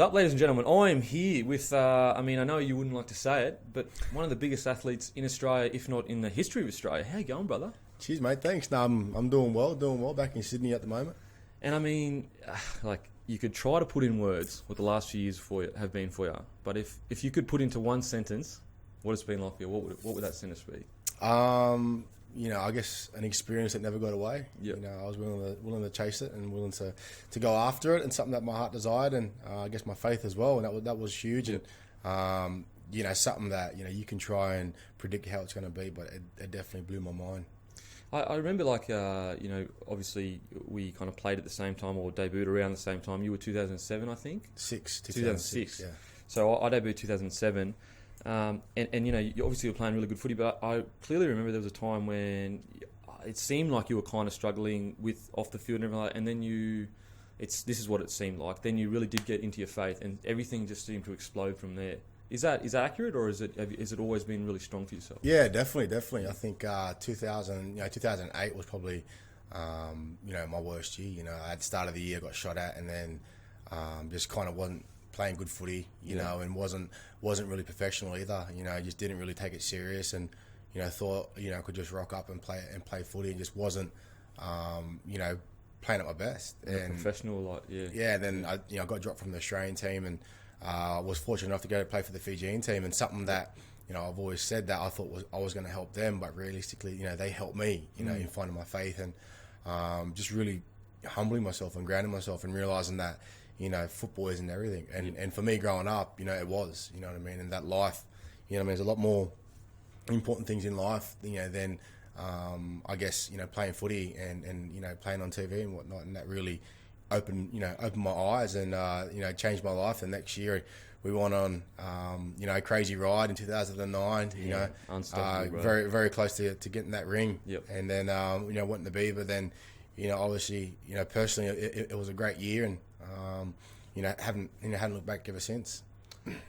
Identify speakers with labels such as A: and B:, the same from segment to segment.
A: up, ladies and gentlemen? I am here with, I know you wouldn't like to say it, but one of the biggest athletes in Australia, if not in the history of Australia. How you going, brother?
B: Cheers, mate. Thanks. No, I'm doing well. Back in Sydney at the moment.
A: And you could try to put in words what the last few years have been for you, but if you could put into one sentence what it's been like for you, what would that sentence be?
B: I guess an experience that never got away.
A: Yep.
B: I was willing to chase it and willing to go after it, and something that my heart desired, and I guess my faith as well, and that was huge.
A: Yep.
B: And something that you can try and predict how it's going to be, but it definitely blew my mind.
A: I remember, obviously we kind of played at the same time or debuted around the same time. You were 2007, I think.
B: 2006. Yeah.
A: So I debuted 2007. You obviously were playing really good footy, but I clearly remember there was a time when it seemed like you were kind of struggling with off the field and everything like that, and then this is what it seemed like. Then you really did get into your faith, and everything just seemed to explode from there. Is that accurate, or is it always been really strong for yourself?
B: Yeah, definitely. I think 2008 was probably my worst year. At the start of the year, got shot at, and then just kind of wasn't playing good footy, and wasn't really professional either. Just didn't really take it serious, and thought I could just rock up and play footy, and just wasn't playing at my best. And
A: professional,
B: yeah. Then I got dropped from the Australian team, and was fortunate enough to go to play for the Fijian team, and something that I've always said that I thought I was going to help them, but realistically, they helped me, in finding my faith, and just really humbling myself and grounding myself and realising that football isn't everything. And for me growing up, it was, what I mean? And that life, there's a lot more important things in life, than, I guess, playing footy and playing on TV and whatnot. And that really opened my eyes and, changed my life. And next year we went on, a crazy ride in 2009, very, very close to getting that ring.
A: Yep.
B: And then, wanting to be, but then, obviously, personally, it was a great year, and hadn't looked back ever since.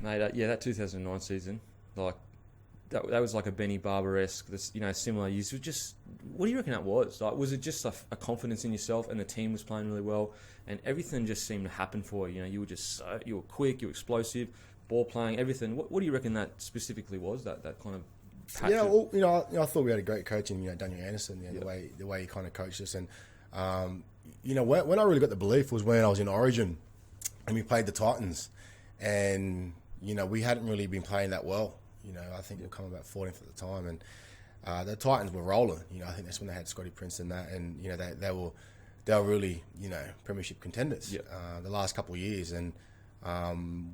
A: Mate, that 2009 season, that was like a Benny Barber-esque, similar years. What do you reckon that was? Was it just a confidence in yourself, and the team was playing really well, and everything just seemed to happen for you? You were you were quick, you were explosive, ball playing, everything. What do you reckon that specifically was? That kind of patch?
B: Yeah, well, I thought we had a great coach in Daniel Anderson.
A: Yep.
B: The way he kind of coached us, and when I really got the belief was when I was in Origin, and we played the Titans, and we hadn't really been playing that well. I think we were coming about 14th at the time, and the Titans were rolling. I think that's when they had Scotty Prince and that, and they were really premiership contenders.
A: Yep.
B: The last couple of years, and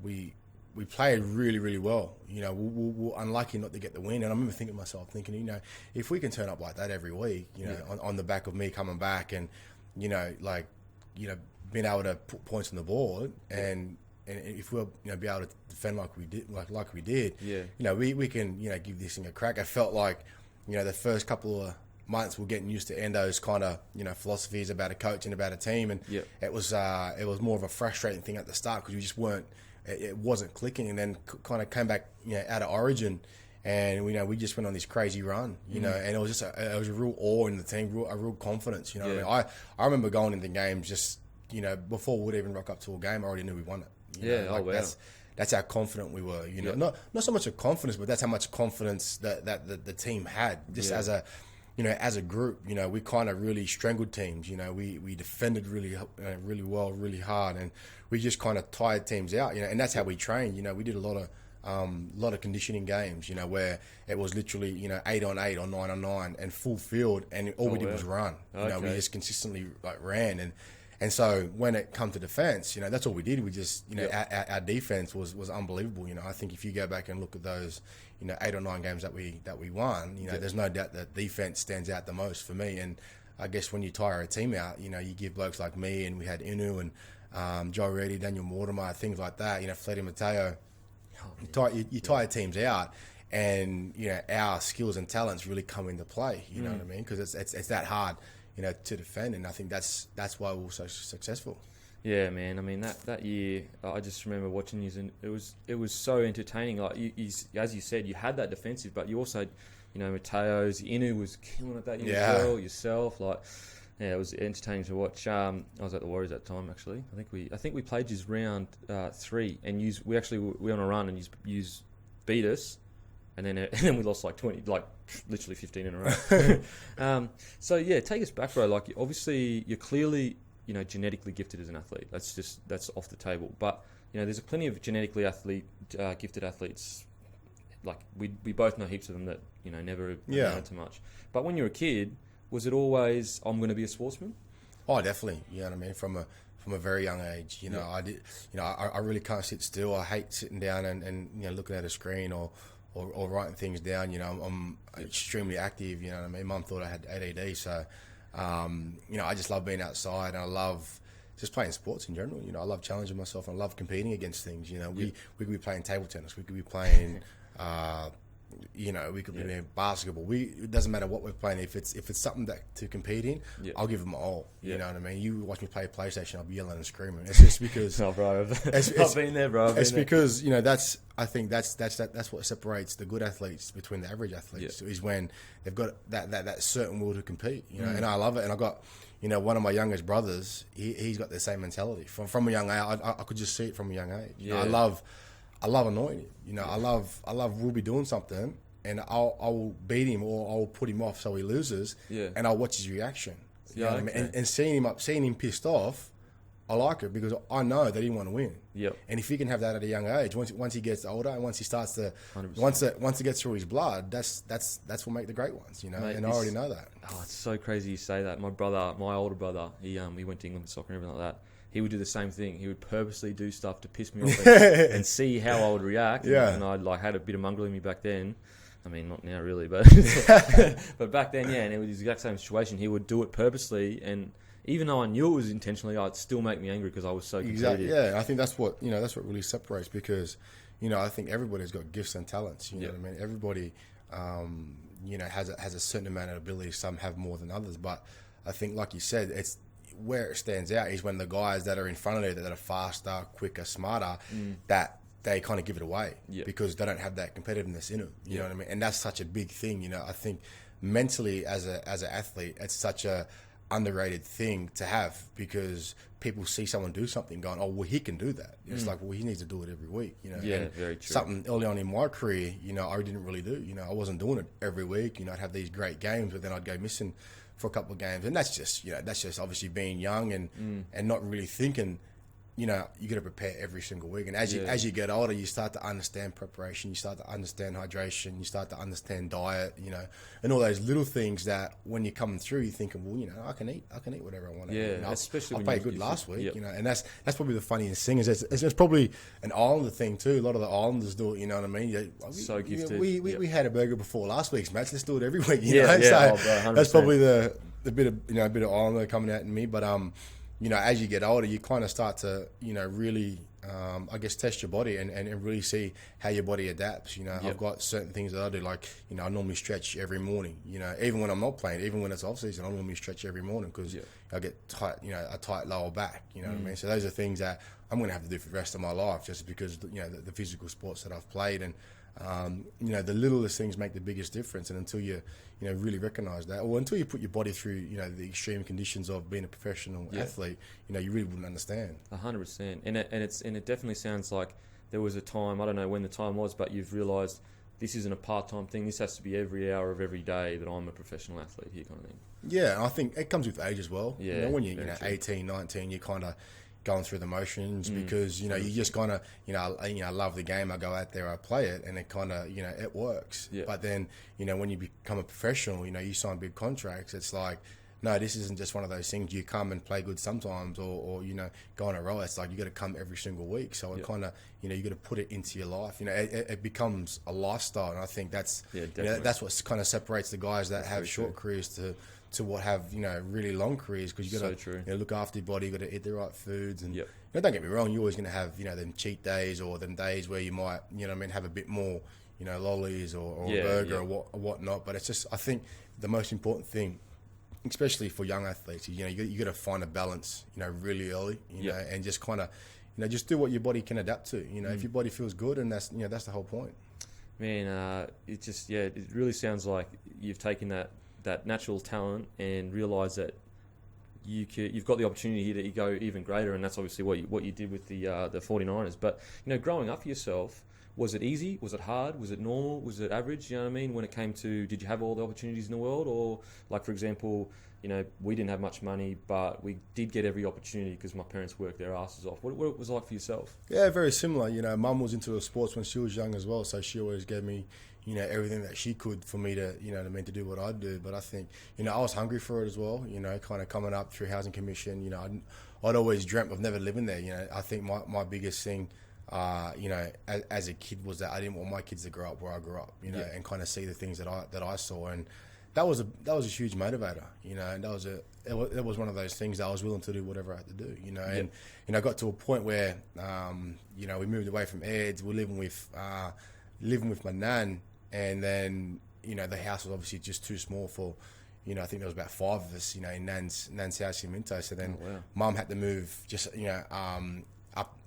B: we played really, really well. We were unlucky not to get the win, and I remember thinking to myself, if we can turn up like that every week, on the back of me coming back, and being able to put points on the board, and if we'll be able to defend like we did, we can give this thing a crack. I felt like the first couple of months we're getting used to Endo's kind of philosophies about a coach and about a team, and it was more of a frustrating thing at the start because we just weren't. It wasn't clicking, and then kind of came back out of Origin, and we just went on this crazy run, and it was just a real awe in the team, a real confidence. What I mean? I remember going into games just before we'd even rock up to a game, I already knew we won it.
A: Wow.
B: That's how confident we were. Not so much of confidence, but that's how much confidence that the team had. Just as a group, we kind of really strangled teams. We defended really well, really hard, and we just kind of tired teams out. And that's how we trained. We did a lot of conditioning games. Where it was literally 8-on-8 or 9-on-9 and full field, and all we did was run. We just consistently ran. And so when it come to defence, that's all we did. We just, our defence was unbelievable. I think if you go back and look at those, 8 or 9 games that we won, there's no doubt that defence stands out the most for me. And I guess when you tire a team out, you give blokes like me, and we had Inu and Jarryd, Daniel Mortimer, things like that. Fletty Mateo, you tire teams out, and our skills and talents really come into play. You know what I mean? Because it's that hard. To defend, and I think that's why we were so successful.
A: Yeah, man. I mean, that year, I just remember watching you, and it was so entertaining. Like as you said, you had that defensive, but you also, Mateo's Inu was killing it that year as well. Yourself, Yeah, it was entertaining to watch. I was at the Warriors at the time, actually. I think we played just round 3, and we were on a run, and you beat us, and then we lost like 20, like literally 15 in a row. So yeah, take us back, bro. Like obviously you're clearly genetically gifted as an athlete. That's off the table. But there's plenty of genetically gifted athletes. Like we both know heaps of them that never amounted to much. But when you're a kid, was it always I'm going to be a sportsman?
B: Oh, definitely. You know what I mean? From a very young age, I did. I really can't sit still. I hate sitting down and looking at a screen or writing things down. I'm extremely active. You know what I mean? Mum thought I had ADD, so I just love being outside, and I love just playing sports in general. I love challenging myself, and I love competing against things. We could be playing table tennis. We could be playing. We could be playing basketball. It doesn't matter what we're playing. If it's something to compete in, I'll give it my all. You know what I mean? You watch me play PlayStation, I'll be yelling and screaming. It's just because.
A: No, bro. I've been there, bro.
B: It's because I think that's what separates the good athletes between the average athletes is when they've got that certain will to compete. And I love it. And I got one of my youngest brothers. He's got the same mentality from a young age. I could just see it from a young age. I love annoying him. I love we'll be doing something and I'll beat him or I'll put him off so he loses. Yeah. And I'll watch his reaction. You know what I mean? And seeing him pissed off, I like it because I know that he want to win.
A: Yep.
B: And if he can have that at a young age, once he gets older and once he starts to 100%. once it gets through his blood, that's what make the great ones, Mate, and I already know that.
A: Oh, it's so crazy you say that. My older brother, he went to England for soccer and everything like that. He would do the same thing. He would purposely do stuff to piss me off and see how I would react.
B: Yeah.
A: And I had a bit of mongrel in me back then. I mean, not now really, but but back then, yeah. And it was the exact same situation. He would do it purposely, and even though I knew it was intentionally, it'd still make me angry because I was so competitive.
B: Exactly. Yeah, I think that's what really separates because I think everybody's got gifts and talents. You know what I mean? Everybody, has a certain amount of ability. Some have more than others, but I think, like you said, it's where it stands out is when the guys that are in front of you that are faster, quicker, smarter, that they kind of give it away because they don't have that competitiveness in them. You know what I mean? And that's such a big thing. I think mentally as an athlete, it's such a underrated thing to have because people see someone do something going, oh, well, he can do that. It's like, well, he needs to do it every week.
A: Yeah, and very true.
B: Something early on in my career, I didn't really do. I wasn't doing it every week. I'd have these great games, but then I'd go missing for a couple of games, and that's just obviously being young and not really thinking. You got to prepare every single week, and as you get older, you start to understand preparation, you start to understand hydration, you start to understand diet, and all those little things that when you're coming through, you're thinking, well, I can eat whatever I want to eat.
A: Especially
B: I played good last week, and that's probably the funniest thing is it's probably an Islander thing too. A lot of the Islanders do it, you know what I mean?
A: So gifted.
B: We had a burger before last week's match. Let's do it every week.
A: So
B: that's probably the bit of a bit of Islander coming out in me, but as you get older, you kind of start to, really, I guess, test your body and really see how your body adapts. I've got certain things that I do, like, I normally stretch every morning, even when I'm not playing, even when it's off season, I normally stretch every morning because I get tight, a tight lower back, what I mean? So those are things that I'm going to have to do for the rest of my life just because, the physical sports that I've played and, the littlest things make the biggest difference. And until you, really recognise that, or until you put your body through, the extreme conditions of being a professional athlete, you really wouldn't understand.
A: 100%. And it definitely sounds like there was a time, I don't know when the time was, but you've realised this isn't a part-time thing. This has to be every hour of every day that I'm a professional athlete here, kind of thing.
B: Yeah, and I think it comes with age as well.
A: Yeah,
B: when you're 18, 19, you kind of going through the motions because you just kind of I love the game. I go out there, I play it, and it kind of it works. Yeah. But then when you become a professional, you sign big contracts. It's like, no, this isn't just one of those things. You come and play good sometimes, or go on a roll. It's like you got to come every single week. So it kind of you got to put it into your life. It becomes a lifestyle, and I think that's that's what kind of separates the guys that have short careers to what have really long careers, because you got to look after your body, you got to eat the right foods, and don't get me wrong, you're always going to have them cheat days or them days where you might have a bit more lollies or a burger or whatnot. But it's just, I think the most important thing, especially for young athletes, you got to find a balance really early, and just kind of just do what your body can adapt to. If your body feels good, and that's that's the whole point.
A: Man, it just it really sounds like you've taken that natural talent and realised that you've got the opportunity here to go even greater, and that's obviously what you did with the 49ers. But growing up for yourself, was it easy? Was it hard? Was it normal? Was it average? You know what I mean? When it came to, did you have all the opportunities in the world, or like for example, we didn't have much money, but we did get every opportunity because my parents worked their asses off. What it was like for yourself?
B: Yeah, very similar. Mum was into sports when she was young as well, so she always gave me, everything that she could for me to, to do what I'd do. But I think, I was hungry for it as well. Kind of coming up through housing commission. I'd always dreamt of never living there. I think my biggest thing, as a kid was that I didn't want my kids to grow up where I grew up. And kind of see the things that I saw, and that was a huge motivator. And it was one of those things that I was willing to do whatever I had to do. And I got to a point where we moved away from Eds. We're living with my nan, and then the house was obviously just too small for. I think there was about 5 of us, in Nan's house in Minto. So then Mum had to move just, up,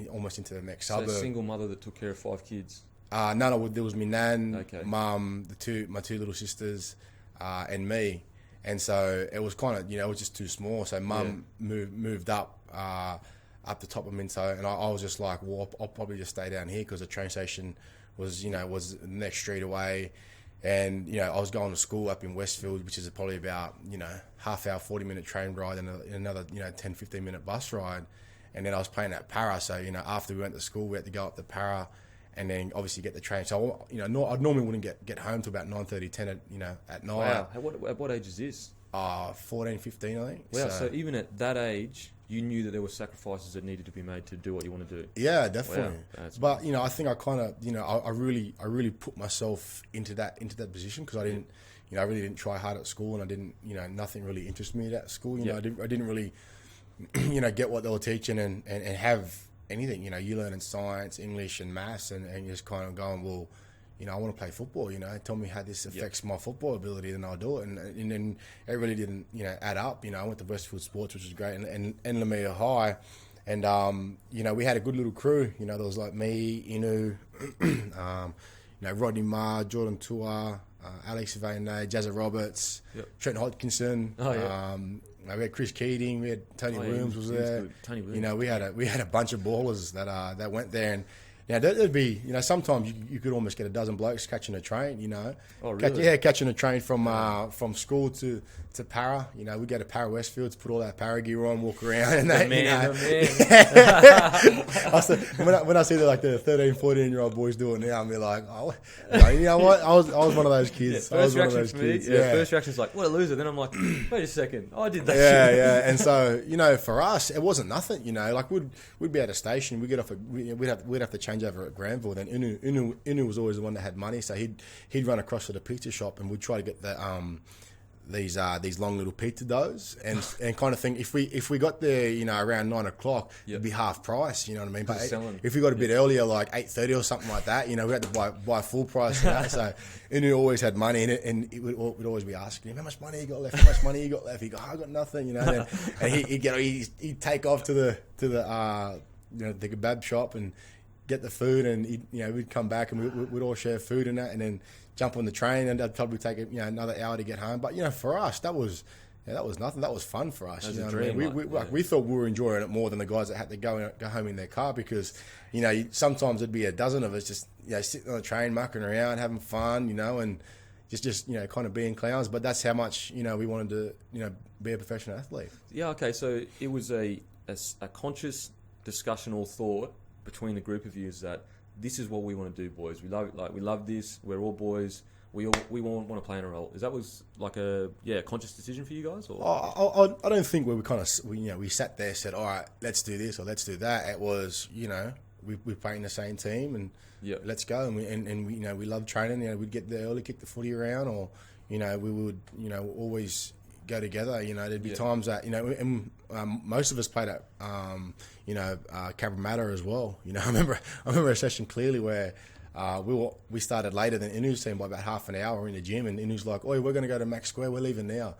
B: almost into the next suburb.
A: So a single mother that took care of 5 kids?
B: No, there was my nan, Mum, my 2 little sisters, and me. And so it was kind of, it was just too small. So Mum moved up the top of Minto, and I was just like, well, I'll probably just stay down here because the train station was the next street away. And, I was going to school up in Westfield, which is probably about, half hour, 40-minute train ride and another, 10, 15-minute bus ride. And then I was playing at Para. So, after we went to school, we had to go up to Para and then obviously get the train. So, I normally wouldn't get home till about 9:30, 10 at night.
A: Wow. At what age is this?
B: 14, 15, I think.
A: Wow. So even at that age, you knew that there were sacrifices that needed to be made to do what you want to do.
B: Yeah, definitely.
A: Wow.
B: But I think I kind of I really put myself into that position because I didn't I really didn't try hard at school, and I didn't nothing really interested me at school. I didn't really get what they were teaching and have anything. You learn in science, English, and maths, and you're just kind of going, well, I want to play football. Tell me how this affects my football ability, then I'll do it. And then it really didn't add up. I went to Westfield Sports, which was great, and Lamia High, and we had a good little crew. There was like me, Inu, Rodney Marr, Jordan Tua, Alex Vane, Jazza Roberts, Trent Hodkinson. We had Chris Keating, we had Tony Williams was there.
A: Tony Williams.
B: We had a bunch of ballers that went there, and there'd be sometimes you could almost get a dozen blokes catching a train.
A: Oh really?
B: Catching a train from school to Para. We go to Para Westfields, put all our Para gear on, walk around, and
A: the man.
B: When I see the 13, 14-year-old boys doing it now, I'm like, oh, you know what? I was one of those kids.
A: First reaction for me, first reaction is like, what a loser. Then I'm like, wait a second, I did that.
B: Yeah. And so for us, it wasn't nothing. We'd be at a station, we'd have to change over at Granville. Then Inu was always the one that had money, so he'd run across to the pizza shop, and we'd try to get these long little pizza doughs and kind of thing. If we got there, around 9 o'clock, it'd be half price. You know what I mean? But if we got a bit earlier, like 8:30 or something like that, we had to buy full price. So Inu always had money in it, and we'd always be asking him, how much money you got left? How much money you got left? He go, I got nothing. And he'd take off to the kebab shop and get the food, and we'd come back and we'd all share food and that, and then jump on the train, and that'd probably take another hour to get home. But for us, that was nothing. That was fun for us.
A: That was a dream.
B: We thought we were enjoying it more than the guys that had to go home in their car, because sometimes there'd be a dozen of us just sitting on the train, mucking around, having fun, and just kind of being clowns. But that's how much we wanted to be a professional athlete.
A: Yeah. Okay. So it was a conscious discussion or thought between the group of you is that this is what we want to do, boys. We love this. We're all boys. We want to play in a role. Is that was like a conscious decision for you guys? Or
B: I don't think we sat there and said, all right, let's do this or let's do that. It was we play in the same team and let's go, and we love training. We'd get there early, kick the footy around, or we would always go together. There'd be times that and most of us played at Cabramatta as well. I remember a session clearly where we started later than Inu's team by about half an hour in the gym, and Inu's like, "Oi, we're going to go to Max Square. We're leaving now."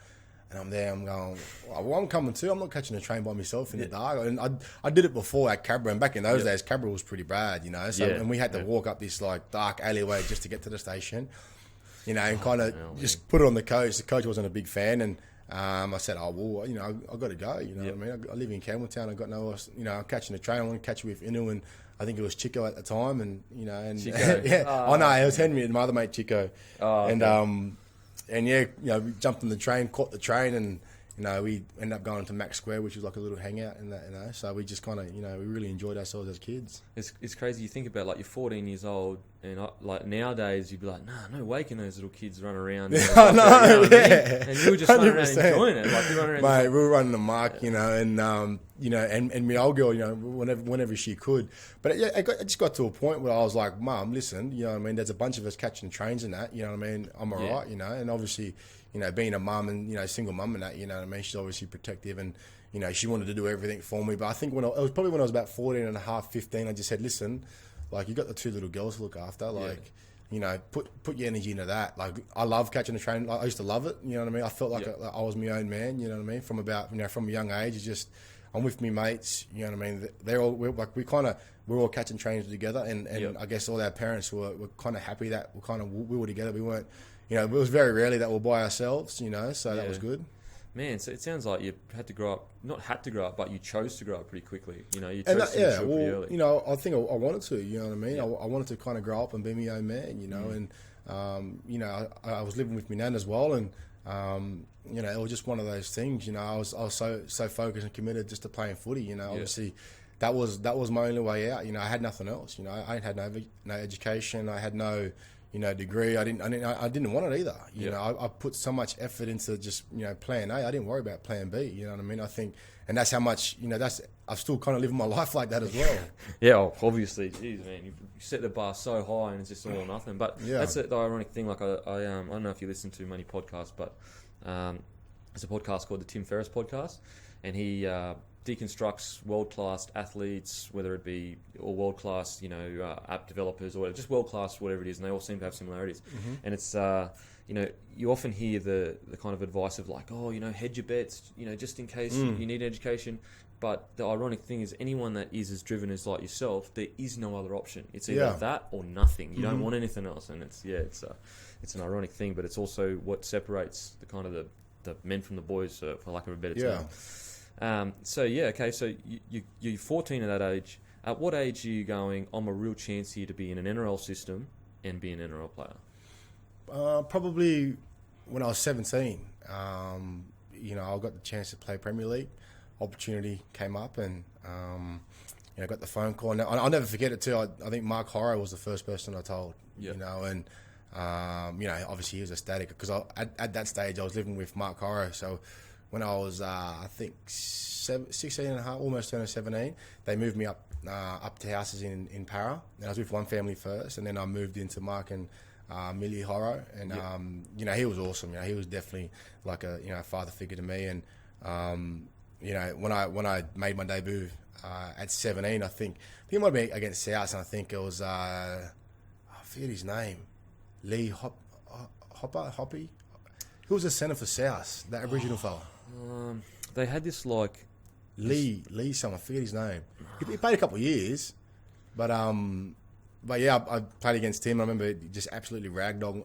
B: And I'm there. I'm going, well, I'm coming too. I'm not catching a train by myself in the dark. And I did it before at Cabra, and back in those days, Cabra was pretty bad, So and we had to walk up this dark alleyway just to get to the station, and kind of just put it on the coach. The coach wasn't a big fan, and I said, oh, well, I've got to go. You know what I mean? I live in Campbelltown. I've got no else. I'm catching the train. I want to catch with Inu, and I think it was Chico at the time. And,
A: Chico.
B: yeah. No, it was Henry and my other mate, Chico.
A: Oh, okay.
B: We jumped on the train, caught the train, and, we ended up going to Max Square, which was like a little hangout and that, So we just kind of, we really enjoyed ourselves as kids.
A: It's crazy. You think about, like, you're 14 years old, and like nowadays you'd be like, no way can those little kids run around.
B: I know, yeah.
A: And you were just running around enjoying it. Like, you run around.
B: Mate, we were running the mark, and my old girl, whenever she could. But it just got to a point where I was like, Mum, listen, there's a bunch of us catching trains and that, I'm all right, and obviously, being a mum and, single mum and that, she's obviously protective and, she wanted to do everything for me. But I think it was probably when I was about 14 and a half, 15, I just said, listen, like, you got the two little girls to look after, like, put your energy into that. Like, I love catching a train. Like, I used to love it, you know what I mean? I felt like I was my own man, you know what I mean? From about, from a young age, it's just, I'm with me mates, you know what I mean? We're all catching trains together, and I guess all our parents were kind of happy that we were together. We weren't, it was very rarely that we're by ourselves, so that was good.
A: Man, so it sounds like you not had to grow up, but you chose to grow up pretty quickly. You chose to mature pretty early.
B: I think I wanted to, you know what I mean? Yeah. I wanted to kind of grow up and be my own man, and, I was living with my nan as well, and, it was just one of those things, I was so focused and committed just to playing footy, obviously that was my only way out, I had nothing else, I had no education, I had no, degree. I didn't want it either. I put so much effort into just, plan A. I didn't worry about plan B. You know what I mean? I think, and that's how much, I've still kind of living my life like that as well.
A: Yeah, obviously. Jeez, man, you set the bar so high and it's just all or nothing. But that's the ironic thing. Like, I don't know if you listen to many podcasts, but there's a podcast called the Tim Ferriss podcast, and he deconstructs world-class athletes, whether it be or world-class, app developers or whatever, just world-class whatever it is, and they all seem to have similarities. Mm-hmm. And it's, you often hear the kind of advice of like, hedge your bets, just in case you need education. But the ironic thing is anyone that is as driven as like yourself, there is no other option. It's either that or nothing. You don't want anything else. And it's an ironic thing, but it's also what separates the kind of the men from the boys, for lack of a better term. So you're 14 at that age. At what age are you going, I'm a real chance here to be in an NRL system and be an NRL player?
B: Probably when I was 17. I got the chance to play Premier League. Opportunity came up, and I got the phone call. And I'll never forget it too. I think Mark Horrow was the first person I told. And obviously he was ecstatic because at that stage I was living with Mark Horrow. So when I was, I think, 16 and a half, almost turning 17, they moved me up to houses in Para. And I was with one family first, and then I moved into Mark and Millie Horrow. And, he was awesome. He was definitely like a father figure to me. And, when I made my debut at 17, I think it might have been against South, and I think it was, I forget his name, Lee Hoppy. Who was the centre for South, that Aboriginal fella?
A: They had this like
B: Lee someone, I forget his name. He played a couple of years, but yeah, I played against him. I remember just absolutely ragdolling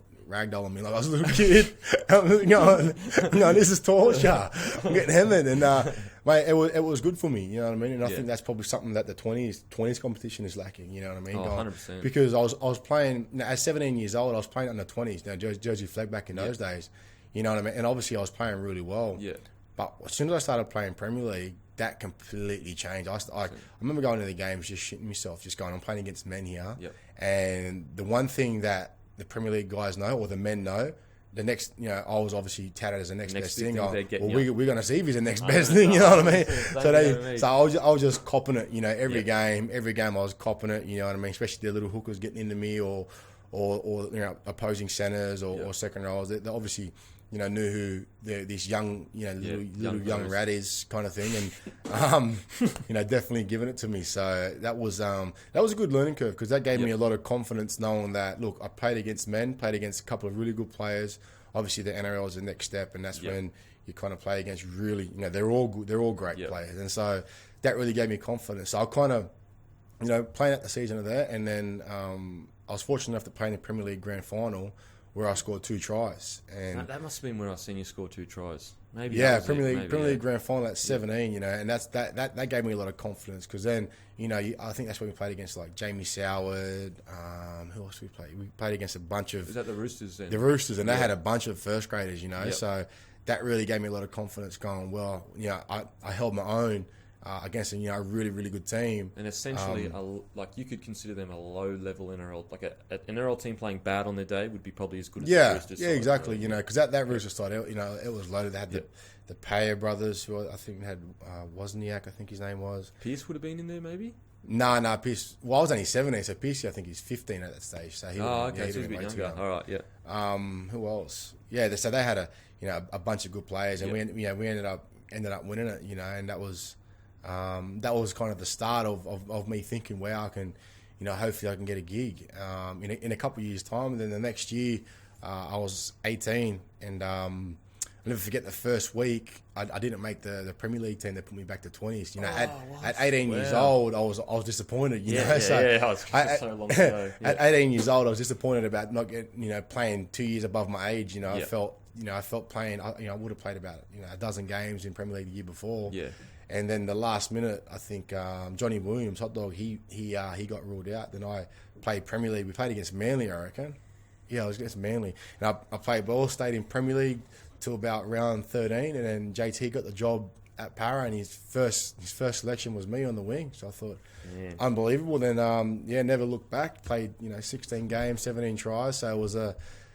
B: me like I was a little kid. This is torture. I'm getting hammered, and mate, it was good for me. You know what I mean? And I think that's probably something that the 20s competition is lacking. You know what I mean?
A: 100%.
B: Because I was playing at 17 years old. I was playing under 20s. Now Jersey flag back in those days. You know what I mean? And obviously I was playing really well. Yeah. But as soon as I started playing Premier League, that completely changed. I remember going to the games just shitting myself, just going, I'm playing against men here. Yep. And the one thing that the Premier League guys know, or the men know, the next, I was obviously touted as the next best thing. We're going to see if he's the next best thing, you know what I mean? So I was just copping it, every game I was copping it, you know what I mean? Especially the little hookers getting into me or opposing centres or second rows. They obviously, knew who this young, little young rat is kind of thing, and definitely giving it to me. So that was a good learning curve because that gave me a lot of confidence, knowing that look, I played against men, played against a couple of really good players. Obviously, the NRL is the next step, and that's when you kind of play against really, they're all good, they're all great players, and so that really gave me confidence. So I kind of, playing at the season of that, and then I was fortunate enough to play in the Premier League Grand Final where I scored 2 tries. And
A: that must have been when I seen you score 2 tries. Maybe.
B: yeah,
A: that was
B: Premier League Grand Final at 17, you know, and that gave me a lot of confidence because then, you know, I think that's when we played against like Jamie Soward. Who else we played? We played against a bunch of.
A: Was that the Roosters then?
B: The Roosters, and they had a bunch of first graders, you know,
A: Yep.
B: so that really gave me a lot of confidence going, well, you know, I held my own against a, you know, a really, really good team.
A: And essentially, like you could consider them a low-level NRL, like an NRL team playing bad on their day would be probably as good as the Roosters.
B: Yeah,
A: side,
B: exactly.
A: right?
B: You know, because that Roosters side, you know, it was loaded. They had the Payer brothers, who I think had Wozniak, I think his name was.
A: Pierce would have been in there, maybe.
B: No, Pierce. Well, I was only 17, so Pierce, I think he's 15 at that stage. So he
A: Okay,
B: he
A: so he's a bit
B: way too
A: younger.
B: young.
A: All right, yeah.
B: Who else? Yeah, so they had a bunch of good players, and
A: Yep.
B: we ended up winning it, you know, and that was kind of the start of me thinking, wow, I can, you know, hopefully I can get a gig in a couple of years' time. And then the next year, I was 18, and I'll never forget the first week. I didn't make the Premier League team. They put me back to 20s. You know, at 18 years old, I was disappointed. You know,
A: I was so long ago. Yeah.
B: At 18 years old, I was disappointed about not playing 2 years above my age. You know,
A: Yeah.
B: I felt playing. I would have played about a dozen games in Premier League the year before.
A: Yeah.
B: And then the last minute, I think Johnny Williams, Hot Dog, he got ruled out. Then I played Premier League. We played against Manly, I reckon. Yeah, I was against Manly, and I played ball, stayed in Premier League till about round 13, and then JT got the job at Para, and his first selection was me on the wing. So I thought, unbelievable. Then never looked back. Played 16 games, 17 tries. So it was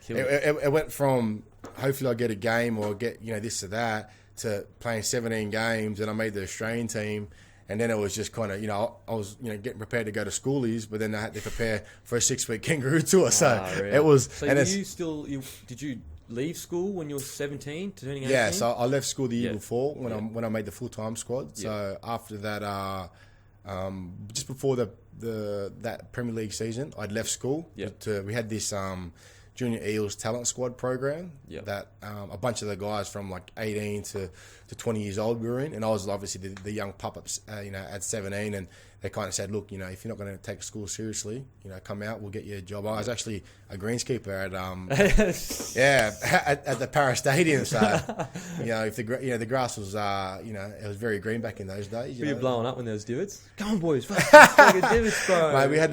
B: it went from hopefully I get a game or get this or that to playing 17 games, and I made the Australian team. And then it was just kind of, I was, getting prepared to go to schoolies, but then I had to prepare for a 6-week kangaroo tour. So
A: really?
B: it was.
A: So did you leave school when you were 17, turning 18?
B: Yeah, so I left school the year before when I made the full-time squad. So after that, just before that Premier League season, I'd left school. We had this Junior Eels talent squad program that a bunch of the guys from like 18 to 20 years old were in, and I was obviously the young pup-ups, at 17, and they kind of said, look, if you're not going to take school seriously, come out, we'll get you a job. I was actually a greenskeeper at the Para Stadium, so if the grass was it was very green back in those days.
A: Were you blowing up when there was divots? Come on, boys, fucking divots, bro.
B: Mate, we had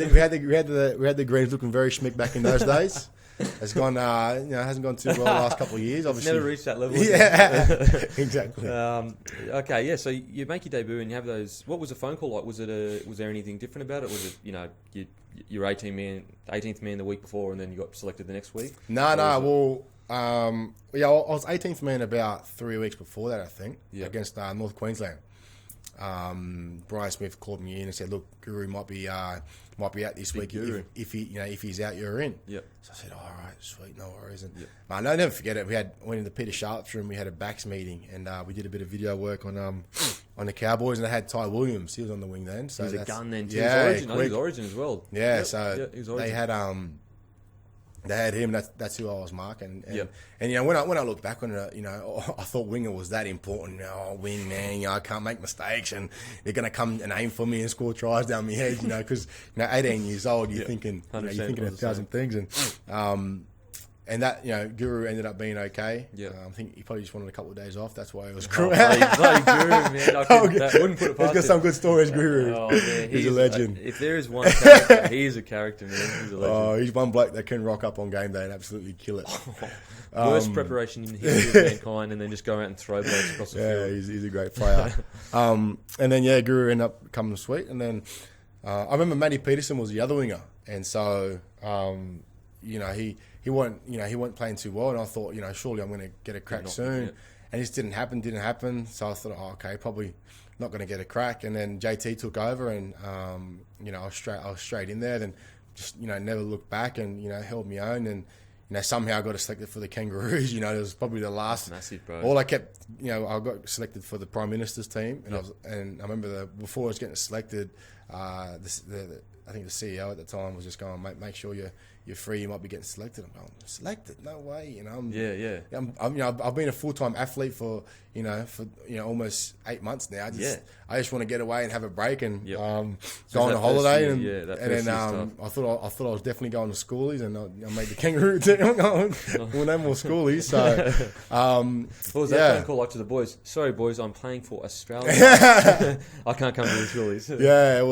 B: the greens looking very schmick back in those days. It's gone, hasn't gone too well the last couple of years. Obviously,
A: never reached that level.
B: Yeah, exactly.
A: Okay, yeah. So you make your debut and you have those. What was the phone call like? Was there anything different about it? Was it you're 18th man the week before, and then you got selected the next week?
B: No. Well, I was 18th man about 3 weeks before that, I think, against North Queensland. Brian Smith called me in and said, "Look, Guru might be out this week. If he's out, you're in."
A: Yep.
B: So I said, "All right, sweet, no worries." And I'll never forget it. We went into Peter Sharp's room. We had a backs meeting, and we did a bit of video work on the Cowboys, and they had Ty Williams. He was on the wing then. So
A: he was a gun then too.
B: Yeah,
A: he was Origin as well.
B: Yeah,
A: yep.
B: so
A: he was Origin.
B: They had him. That's who I was marking. And when I look back on it, I thought winger was that important. Wing man, I can't make mistakes, and they're going to come and aim for me and score tries down my head. Because 18 years old, you're thinking you're thinking a thousand things, and that Guru ended up being okay. Yeah, I think he probably just wanted a couple of days off. That's why it was cruel.
A: Bloody Guru, man! I wouldn't put it past him.
B: He's got some good stories, Guru.
A: Oh, man,
B: he's a legend.
A: If there is one character, he is a character, man. He's a legend.
B: Oh, he's one bloke that can rock up on game day and absolutely kill it.
A: Worst preparation in the history of mankind, and then just go out and throw blokes across the field.
B: Yeah, he's a great player. And then Guru ended up coming sweet, and then I remember Matty Peterson was the other winger, and so he wasn't playing too well, and I thought, surely I'm going to get a crack soon. And it just didn't happen. So I thought, okay, probably not going to get a crack. And then JT took over, and I was straight in there. Then just never looked back, and held my own, and somehow I got selected for the Kangaroos. It was probably the last.
A: That's massive, bro.
B: All I kept, I got selected for the Prime Minister's team, and I remember before I was getting selected, I think the CEO at the time was just going, make sure you you're free. You might be getting selected. I'm going, selected? No way. You know.
A: Yeah.
B: I've been a full-time athlete for almost 8 months now. I just want to get away and have a break and go on a holiday. And then I thought I was definitely going to schoolies, and I made the kangaroo team. Well, no more schoolies. So
A: what was that phone call like to the boys? Sorry, boys, I'm playing for Australia. I can't come to the schoolies.
B: Yeah, it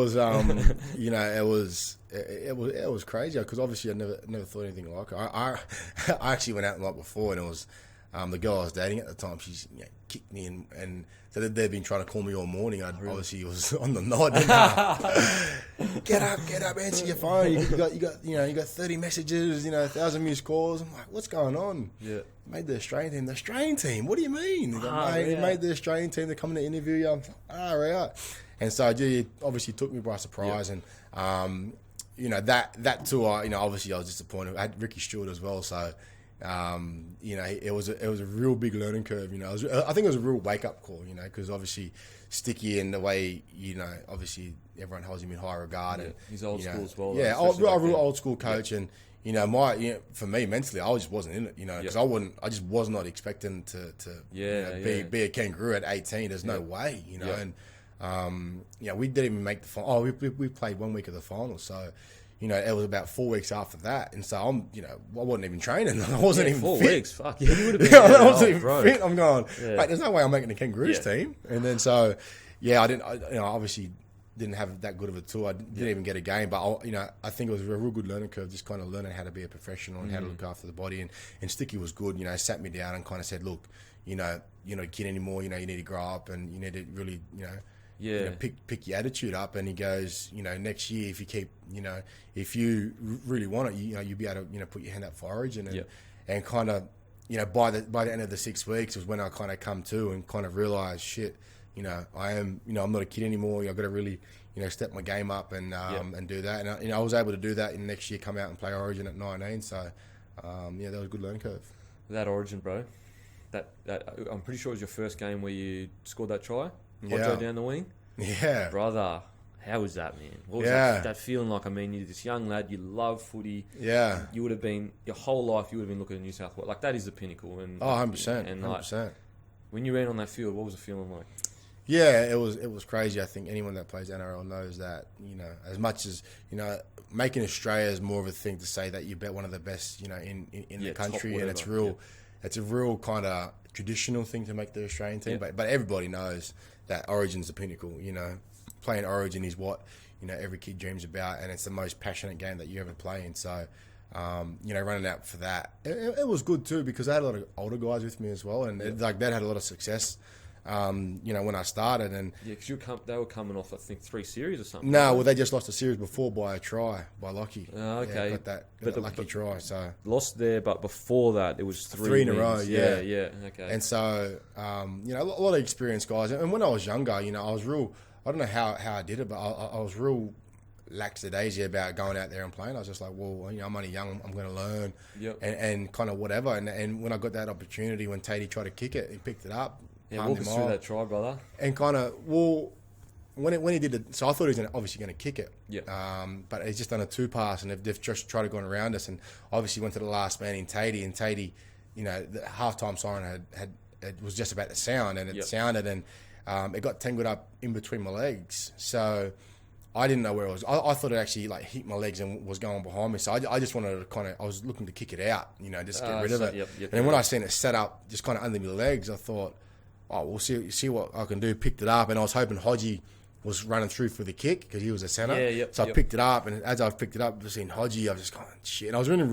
B: was. It was crazy because obviously I never thought anything like it. I actually went out the night before, and it was the girl I was dating at the time. She's kicked me and so they'd been trying to call me all morning. Obviously was on the nod. And, get up, answer your phone. You got 30 messages, 1,000 missed calls. I'm like, what's going on?
A: Yeah.
B: Made the Australian team. The Australian team? What do you mean? You made the Australian team. They're coming to interview you. I'm like, right. And so it obviously took me by surprise. And that tour, obviously I was disappointed. I had Ricky Stewart as well, so it was a real big learning curve. I think it was a real wake up call. Because obviously Sticky and the way obviously everyone holds him in high regard. And
A: he's old school as well.
B: Yeah, a real old school coach. And for me mentally, I just wasn't in it. Because I just was not expecting to be a kangaroo at 18. There's no way. And we didn't even make the final. Oh, we played 1 week of the final, so it was about 4 weeks after that, and so I wasn't even training. I wasn't even
A: 4
B: fit.
A: weeks. Fuck yeah, you would have been.
B: I wasn't even fit. I'm going. Wait, there's no way I'm making the Kangaroos team. And then I didn't. Obviously didn't have that good of a tour. I didn't even get a game, but I think it was a real good learning curve. Just kind of learning how to be a professional and how to look after the body. And Sticky was good. Sat me down and kind of said, look, you're not a kid anymore. You need to grow up and you need to really pick your attitude up. And he goes, next year if you keep, if you really want it, you'll be able to, put your hand up for Origin and kind of, by the end of the 6 weeks was when I kind of come to and kind of realised, shit, I am, I'm not a kid anymore. I've got to really, step my game up and do that. And I was able to do that in the next year, come out and play Origin at 19. So that was a good learning curve.
A: That Origin, bro, that I'm pretty sure it was your first game where you scored that try. Hodjo down the wing.
B: Yeah.
A: Brother, how was that, man? What was that feeling like? I mean, you're this young lad, you love footy.
B: Yeah.
A: You would have been, your whole life, you would have been looking at New South Wales. Like, that is the pinnacle. And
B: 100%.
A: And
B: 100%.
A: When you ran on that field, what was the feeling like?
B: Yeah, it was crazy. I think anyone that plays NRL knows that, as much as, making Australia is more of a thing to say that you bet one of the best, in the country. And it's it's a real kind of traditional thing to make the Australian team. But everybody knows that Origin's the pinnacle. Playing Origin is what, every kid dreams about, and it's the most passionate game that you ever play in. So, running out for that, it was good too because I had a lot of older guys with me as well, and they'd had a lot of success. When I started, and
A: because they were coming off, I think 3 series or something.
B: No, well, they just lost a series before by a try by Lockie.
A: Oh, okay,
B: got that lucky try. So
A: lost there, but before that, it was 3
B: in a row. Yeah,
A: okay.
B: And so, a lot of experienced guys. And when I was younger, I was real. I don't know how I did it, but I was real lackadaisy about going out there and playing. I was just like, well, I'm only young. I'm going to learn, and kind of whatever. And when I got that opportunity, when Tatey tried to kick it, he picked it up.
A: Yeah, walk us through that try, brother.
B: And kind of, when he did it, so I thought he was obviously going to kick it.
A: Yeah.
B: But he's just done a 2-pass, and they've just tried to go around us, and obviously went to the last man in Tatey, and Tatey, the halftime siren it was just about to sound, and it sounded, and it got tangled up in between my legs. So I didn't know where it was. I thought it actually hit my legs and was going behind me. So I just wanted to I was looking to kick it out, just get rid of it. And then when I seen it set up just kind of under my legs, I thought, we'll see what I can do. Picked it up, and I was hoping Hodgie was running through for the kick because he was a centre. So I picked it up, and as I picked it up, I seen Hodgie. I was just going, shit. And I was in a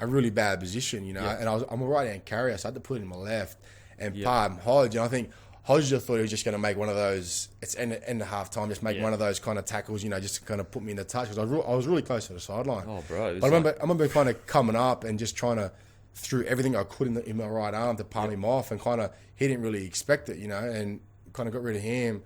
B: really bad position, and I'm a right-hand carrier, so I had to put it in my left and palm Hodge. And I think Hodge thought he was just going to make one of those, it's end of half time, just make one of those kind of tackles, just to kind of put me in the touch. Because I was really close to the sideline.
A: Oh, bro.
B: But I remember kind of coming up and just trying to, threw everything I could in my right arm to palm him off, and kind of, he didn't really expect it, and kind of got rid of him.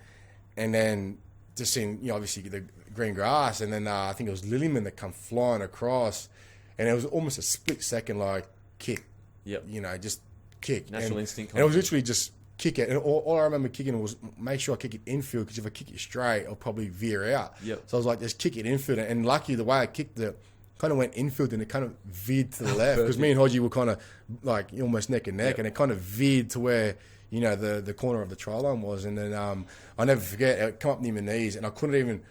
B: And then just seen, obviously the green grass, and then I think it was Lillyman that come flying across, and it was almost a split second, kick.
A: Yep.
B: Just kick.
A: Natural instinct.
B: And it was literally just kick it. And all I remember kicking was make sure I kick it infield, because if I kick it straight, I'll probably veer out.
A: Yep.
B: So I was like, just kick it infield. And lucky the way I kicked it, kind of went infield and it kind of veered to the left because me and Hodgie were kind of like almost neck and neck, and it kind of veered to where the corner of the try line was, and then I'll never forget it come up near my knees, and I couldn't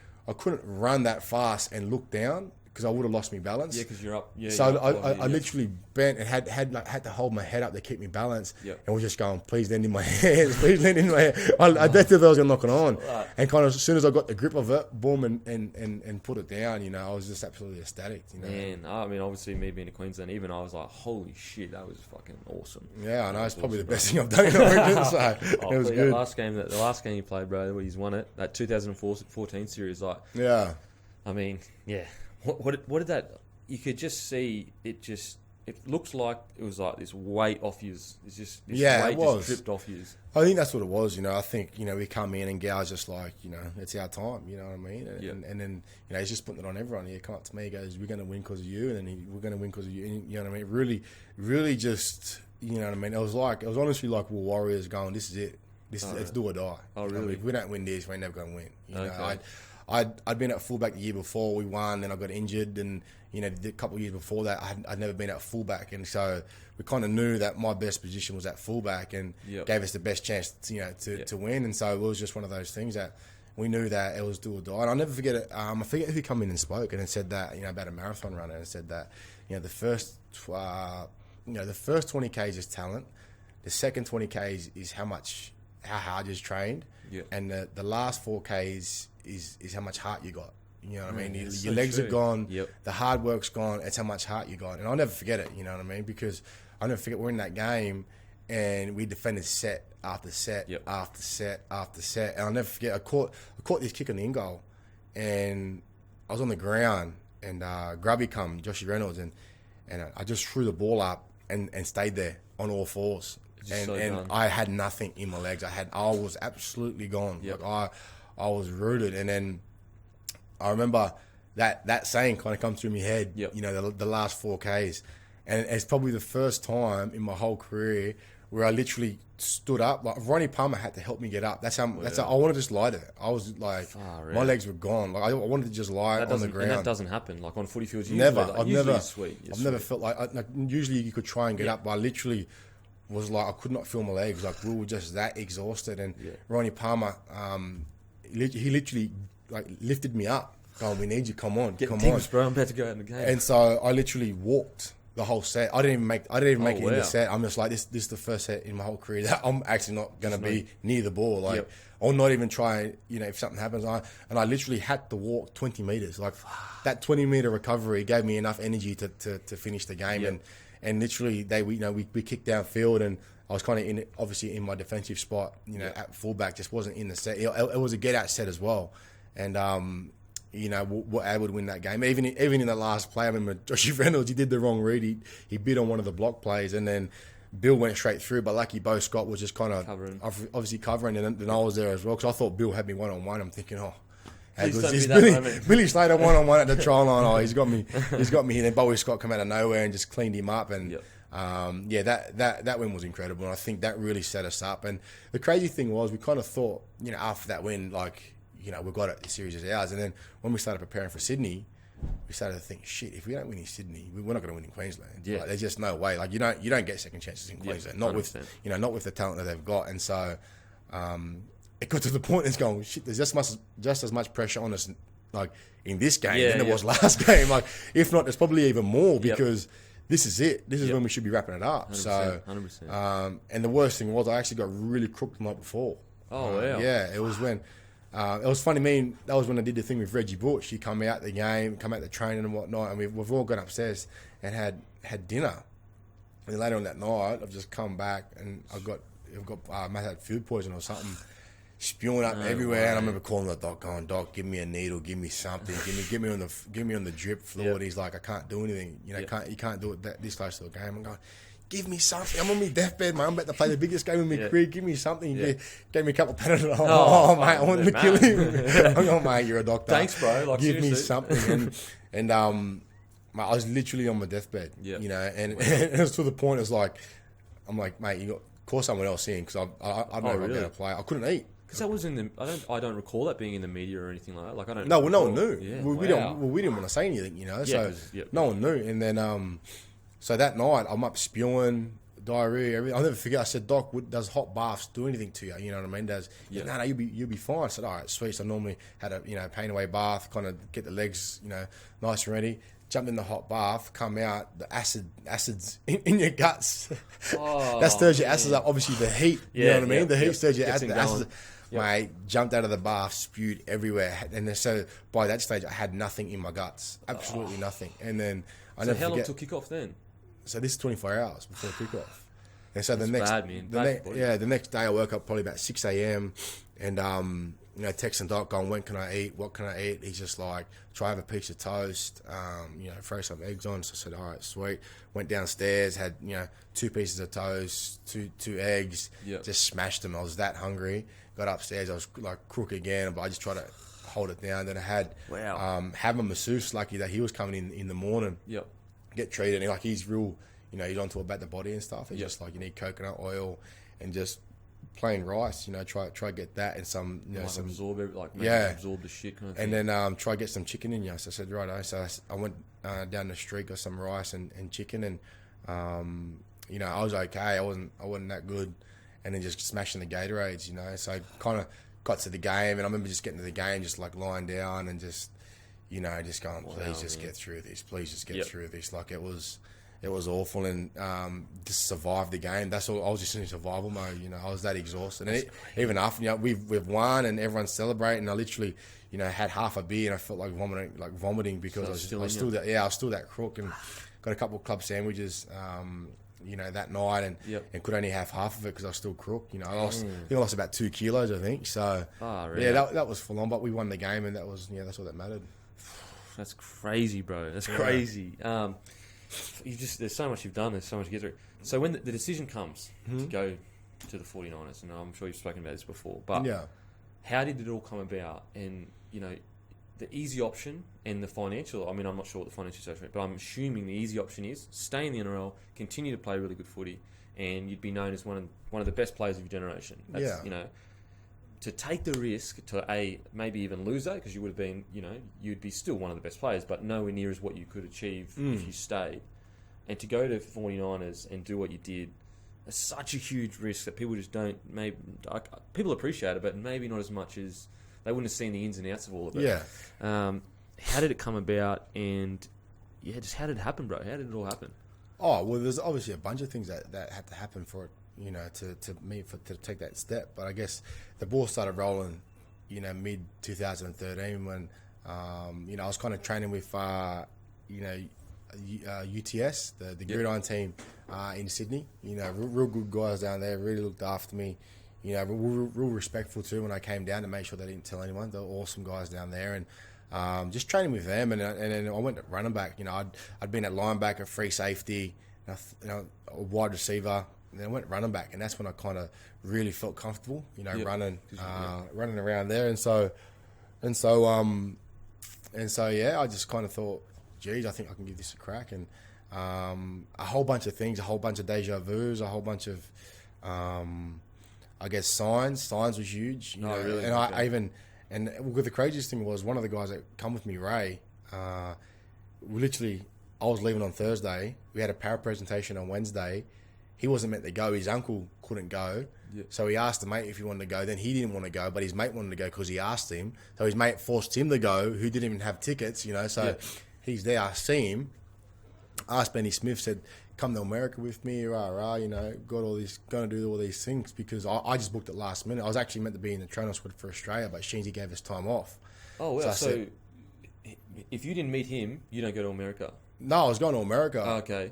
B: run that fast and look down because I would have lost my balance.
A: Yeah, because you're up. Yeah.
B: So I literally bent and had to hold my head up to keep me balanced, and was just going, please land in my hands, please land in my hands. I bet that I was gonna knock it on, and kind of as soon as I got the grip of it, boom, and put it down. I was just absolutely ecstatic.
A: Man, I mean, obviously me being a Queensland, even I was like, holy shit, that was fucking awesome.
B: Yeah, I know it's probably the best thing I've done in Origin. So it was good.
A: The last game you played, bro, where he's won it, that 2014 series, like.
B: Yeah.
A: I mean, yeah. What did that? You could just see it. It looks like it was like this weight off yous. It's just this weight just dripped off yous.
B: I think that's what it was. I think we come in and Gal's just like it's our time. You know what I mean? And then he's just putting it on everyone. He come up to me, he goes, "We're going to win because of you," and then we're going to win because of you. And, you know what I mean? Really, really just you know what I mean? It was honestly like we're Warriors going, "This is it. It's do or die."
A: Oh really?
B: If we don't win this, we're never going to win.
A: Okay.
B: I'd been at fullback the year before we won, then I got injured, and a couple of years before that I'd never been at fullback, and so we kind of knew that my best position was at fullback, and gave us the best chance to win, and so it was just one of those things that we knew that it was do or die. And I'll never forget it. I forget who come in and spoke and said that about a marathon runner, and said that the first 20 k's is talent, the second 20 k's is how hard you're trained, and the last 4 k's is how much heart you got. You know what I mean? Your legs are gone, the hard work's gone, it's how much heart you got. And I'll never forget it, you know what I mean? Because I'll never forget we're in that game and we defended set after set after set after set. And I'll never forget, I caught this kick on the in goal, and I was on the ground, and Grubby come, Joshy Reynolds, and I just threw the ball up and stayed there on all fours. And I had nothing in my legs. I was absolutely gone. Like I was rooted, and then I remember that saying kind of come through my head. The last 4 k's, and it's probably the first time in my whole career where I literally stood up. Like Ronnie Palmer had to help me get up. That's how I wanted to just lie there. I was like, my legs were gone. Like I wanted to just lie on the ground.
A: And that doesn't happen. Like on footy fields,
B: I've never felt like usually you could try and get up, but I literally was like I could not feel my legs. Like we were just that exhausted, and Ronnie Palmer. He literally like lifted me up. Going, we need you. Come on, come on,
A: bro. I'm about to go out in the game.
B: And so I literally walked the whole set. I didn't even make it in the set. I'm just like this is the first set in my whole career that I'm actually not going to be near the ball. Like I'll not even try. If something happens, I literally had to walk 20 meters. Like that 20-meter recovery gave me enough energy to finish the game. And literally we kicked downfield, and I was kind of obviously in my defensive spot, at fullback, just wasn't in the set. It was a get-out set as well. And, we're able to win that game. Even in the last play, I remember Joshy Reynolds, he did the wrong read. He bid on one of the block plays, and then Bill went straight through, but lucky Bo Scott was just kind of obviously covering, and then I was there as well, because I thought Bill had me one-on-one. I'm thinking, Billy Slater one-on-one at the try line. Oh, he's got me. And then Bowie Scott come out of nowhere and just cleaned him up. And that win was incredible. And I think that really set us up. And the crazy thing was, we kind of thought, after that win, we've got it. The series is ours. And then when we started preparing for Sydney, we started to think, shit, if we don't win in Sydney, we're not going to win in Queensland. Like, there's just no way. Like you don't get second chances in Queensland. Not with the talent that they've got. And so. It got to the point it's going, shit, there's just as much pressure on us like in this game than there was last game. Like if not, there's probably even more, because this is it. This is when we should be wrapping it up. 100%, so 100%. And the worst thing was I actually got really crooked the night before.
A: Oh wow.
B: Yeah, it was when it was funny, that was when I did the thing with Reggie Bush. He come out the game, come out the training and whatnot, and we've all gone upstairs and had dinner. And later on that night I've just come back and I've got Matt had food poisoning or something. Spewing up everywhere, and I remember calling the doc, going, "Doc, give me a needle, give me something, give me on the drip fluid." He's like, "I can't do anything, you can't do it this close to the game." I'm going, "Give me something. I'm on my deathbed, mate. I'm about to play the biggest game of my career. Give me something." He gave me a couple of Panadol. Oh, mate, I wanted to kill him. I'm going, "Mate, you're a doctor.
A: Thanks, bro. Like,
B: give
A: seriously.
B: Me something." And mate, I was literally on my deathbed, and it was to the point. It's like, I'm like, "Mate, you got call someone else in because I don't know if I'm going to play." I couldn't eat.
A: Because that was in the. I don't recall that being in the media or anything like that. Like I don't.
B: No, well, no one
A: recall.
B: knew.
A: Yeah,
B: We didn't want to say anything, you know.
A: Yeah,
B: So
A: 'cause, yep.
B: no one knew. And then, so that night I'm up spewing, diarrhea, everything. I'll never forget. I said, Doc, does hot baths do anything to you? You know what I mean? No, you'll be fine. I said, all right, sweet. So I normally had a pain away bath, kind of get the legs, nice and ready. Jump in the hot bath, come out, the acids in your guts. That stirs your acids up. Obviously, the heat, you know what I mean? The heat stirs your acids. Mate, jumped out of the bath, spewed everywhere. And then, so by that stage, I had nothing in my guts. Absolutely nothing. And then,
A: how long till kick off then?
B: So this is 24 hours before kickoff. And so the next day I woke up probably about 6 a.m. and, texting Doc going, when can I eat? What can I eat? He's just like, try have a piece of toast, throw some eggs on. So I said, all right, sweet. Went downstairs, had, 2 pieces of toast, two eggs, just smashed them. I was that hungry. Got upstairs, I was like crook again, but I just tried to hold it down. Then I had, have a masseuse, lucky that he was coming in the morning.
A: Yep.
B: Get treated. And he's real, he's onto about the body and stuff. He's just like, you need coconut oil and just plain rice, try to get that and some, some
A: absorb the shit kind of thing.
B: And then try to get some chicken in you. So I said, right. So I went down the street, got some rice and chicken, and I was okay. I wasn't that good, and then just smashing the Gatorades, So I kind of got to the game, and I remember just getting to the game, just like lying down and just going, please just get through this. Please just get through this. Like it was awful, and just survived the game. That's all. I was just in survival mode. I was that exhausted. And even after, we've won and everyone's celebrating. I literally, had half a beer and I felt like vomiting because I was still that crook, and got a couple of club sandwiches. That night and could only have half of it because I was still crook. I lost about 2 kilos, I think. So
A: really?
B: that was full on. But we won the game, and that's all that mattered.
A: That's crazy, bro. That's crazy. There's so much you've done. There's so much to get through. So when the decision comes to go to the 49ers, and I'm sure you've spoken about this before, but how did it all come about? And the easy option and the financial. I mean, I'm not sure what the financial situation is, but I'm assuming the easy option is stay in the NRL, continue to play really good footy, and you'd be known as one of the best players of your generation. That's, to take the risk to maybe even lose that, because you would have been, you'd be still one of the best players, but nowhere near as what you could achieve if you stayed. And to go to 49ers and do what you did, is such a huge risk that people just don't. People appreciate it, but maybe not as much as they wouldn't have seen the ins and outs of all of it.
B: Yeah.
A: How did it come about? And just how did it happen, bro? How did it all happen?
B: Oh well, there's obviously a bunch of things that had to happen for it. To take that step. But I guess the ball started rolling, mid 2013 when, I was kind of training with, UTS, the gridiron team in Sydney. Real good guys down there, really looked after me. Real respectful too when I came down to make sure they didn't tell anyone. They were awesome guys down there, and just training with them. And then I went to running back. I'd been at linebacker, free safety, a wide receiver. And then I went running back, and that's when I kind of really felt comfortable, running around there. And so, I just kind of thought, geez, I think I can give this a crack. And a whole bunch of things, a whole bunch of deja vus, a whole bunch of, I guess, signs. Signs was huge.
A: Really?
B: And and the craziest thing was one of the guys that come with me, Ray, I was leaving on Thursday. We had a para presentation on Wednesday. He wasn't meant to go. His uncle couldn't go. Yeah. So he asked the mate if he wanted to go. Then he didn't want to go, but his mate wanted to go because he asked him. So his mate forced him to go, who didn't even have tickets, So he's there. I see him. Asked Benny Smith, said, come to America with me, got all this, going to do all these things because I just booked it last minute. I was actually meant to be in the training squad for Australia, but Sheensy gave us time off.
A: Oh, well, so if you didn't meet him, you don't go to America?
B: No, I was going to America.
A: Oh, okay.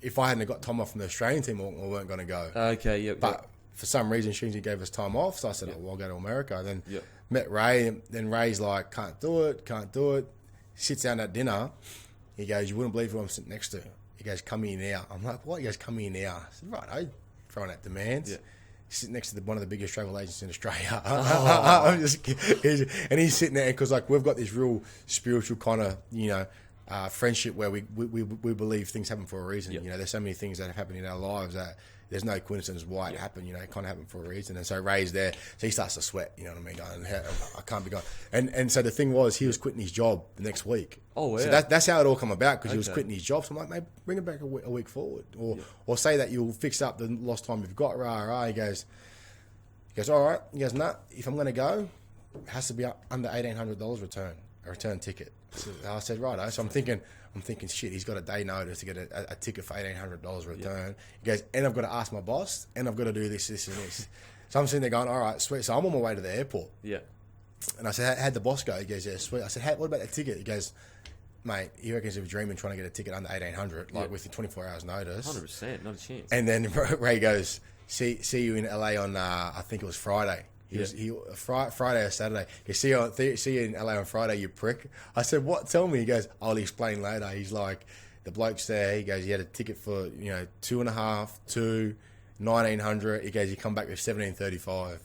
B: If I hadn't got time off from the Australian team, I weren't going to go.
A: Okay, yeah.
B: But for some reason, Sheensy gave us time off, so I said, I'll go to America. Then met Ray, and then Ray's like, can't do it. Sits down at dinner. He goes, you wouldn't believe who I'm sitting next to. He goes, come here now. I'm like, what? He goes, come here now. I said, right, I'm throwing out demands. Yeah. He's sitting next to one of the biggest travel agents in Australia. Oh. And he's sitting there because we've got this real spiritual kind of friendship where we believe things happen for a reason. Yep. There's so many things that have happened in our lives that there's no coincidence why it happened. It kind of happened for a reason. And so Ray's there, so he starts to sweat. You know what I mean? Going, I can't be going. And so the thing was, he was quitting his job the next week.
A: Oh, yeah.
B: So that's how it all come about, because he was quitting his job. So I'm like, mate, bring it back a week forward, or say that you'll fix up the lost time you've got. He goes, all right. He goes, nah. If I'm going to go, it has to be under $1,800 a return ticket. So I said, right. So I'm thinking, shit, he's got a day notice to get a ticket for $1,800 return. He goes, and I've got to ask my boss, and I've got to do this, and this. So I'm sitting there going, all right, sweet. So I'm on my way to the airport.
A: Yeah.
B: And I said, how'd the boss go? He goes, yeah, sweet. I said, hey, what about the ticket? He goes, mate, he reckons he was dreaming trying to get a ticket under $1,800, within 24 hours notice.
A: 100%, not a chance.
B: And then Ray goes, see you in LA on, I think it was Friday. Friday or Saturday. See you in LA on Friday, you prick. I said, what? Tell me. He goes, I'll explain later. He's like, the bloke's there. He goes, he had a ticket for 2.5, 1,900. He goes, you come back with 1,735.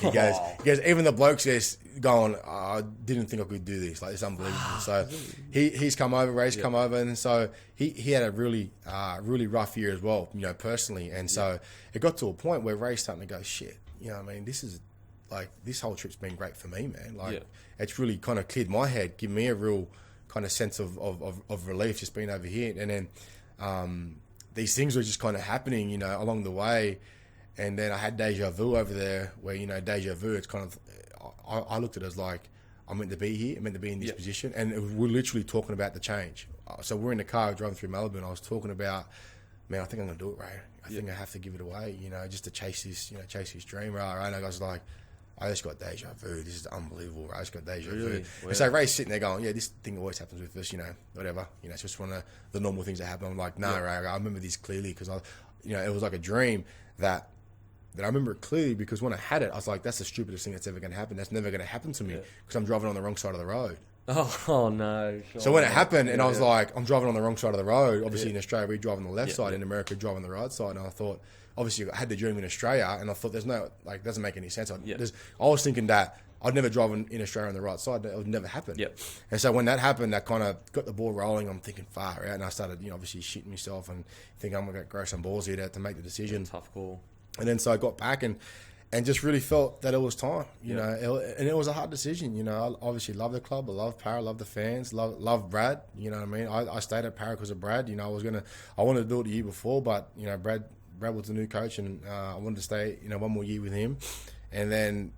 B: He goes, even the bloke's there going, I didn't think I could do this. Like, it's unbelievable. So he's come over, Ray's come over, and so he had a really rough year as well, personally. And so it got to a point where Ray's starting to go, shit, I mean, this whole trip's been great for me, man. It's really kind of cleared my head, given me a real kind of sense of relief just being over here. And then these things were just kind of happening, along the way. And then I had deja vu over there, where, deja vu, it's kind of, I looked at it as like, I'm meant to be here, I'm meant to be in this position. And we're literally talking about the change. So we're in the car driving through Melbourne. I was talking about, man, I think I'm going to do it, Ray. I think I have to give it away, just to chase this dream, right? And I was like, I just got deja vu. This is unbelievable. I just got deja vu. Wow. And so Ray's sitting there going, yeah, this thing always happens with us, whatever. It's just one of the normal things that happen. I'm like, no, Ray, I remember this clearly, because it was like a dream that I remember it clearly, because when I had it, I was like, that's the stupidest thing that's ever going to happen. That's never going to happen to me, because I'm driving on the wrong side of the road.
A: Oh no. Sure.
B: So when it happened, and I was like, I'm driving on the wrong side of the road. Obviously in Australia, we drive on the left side. In America, drive on the right side. And I thought, obviously I had the dream in Australia, and I thought there's no, doesn't make any sense. I was thinking that I'd never drive in Australia on the right side. It would never happen. And so when that happened, that kind of got the ball rolling. I'm thinking far out, and I started, obviously shitting myself and thinking I'm going to grow some balls here to make the decision.
A: Tough call.
B: And then so I got back and just really felt that it was time, and it was a hard decision. I obviously love the club, I love Para, love the fans, love Brad. You know what I mean? I stayed at Para because of Brad. I wanted to do it the year before, but Brad was the new coach, and I wanted to stay, one more year with him. And then,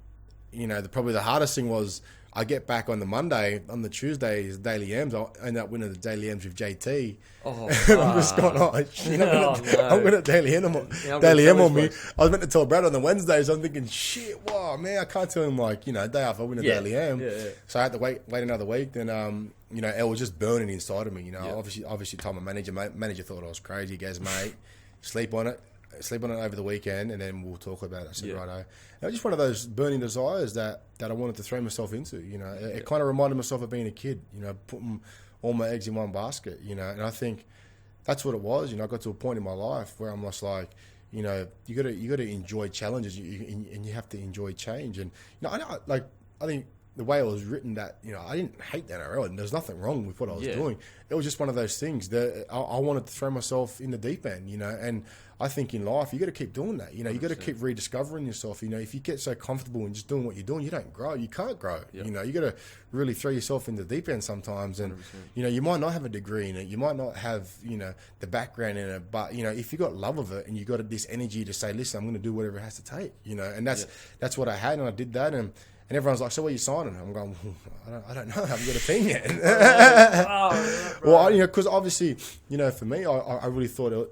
B: probably the hardest thing was, I get back on the Monday. On the Tuesday is Daily M's. I end up winning the Daily M's with JT. I'm just going, I'm going to Daily M on me. I was meant to tell Brad on the Wednesday, so I'm thinking, shit, wow, man, I can't tell him day after I win a Daily M. So I had to wait another week. Then, it was just burning inside of me. Obviously told my manager. My manager thought I was crazy. He goes, mate, sleep on it over the weekend, and then we'll talk about it. I said, righto. It was just one of those burning desires that I wanted to throw myself into. It kind of reminded myself of being a kid. Putting all my eggs in one basket. And I think that's what it was. I got to a point in my life where I'm just like, you got to enjoy challenges, and you have to enjoy change. And I think the way it was written, that I didn't hate the NRL, and there's nothing wrong with what I was doing. It was just one of those things that I wanted to throw myself in the deep end, and I think in life you got to keep doing that. You got to keep rediscovering yourself. If you get so comfortable in just doing what you're doing, you don't grow. You can't grow. You got to really throw yourself in the deep end sometimes. And 100%. You might not have a degree in it, you might not have the background in it, but if you got love of it and you got this energy to say, listen, I'm going to do whatever it has to take. And that's what I had, and I did that. And everyone's like, so what are you signing? I'm going, I don't know. I haven't got a team yet. Well, because obviously, for me, I really thought,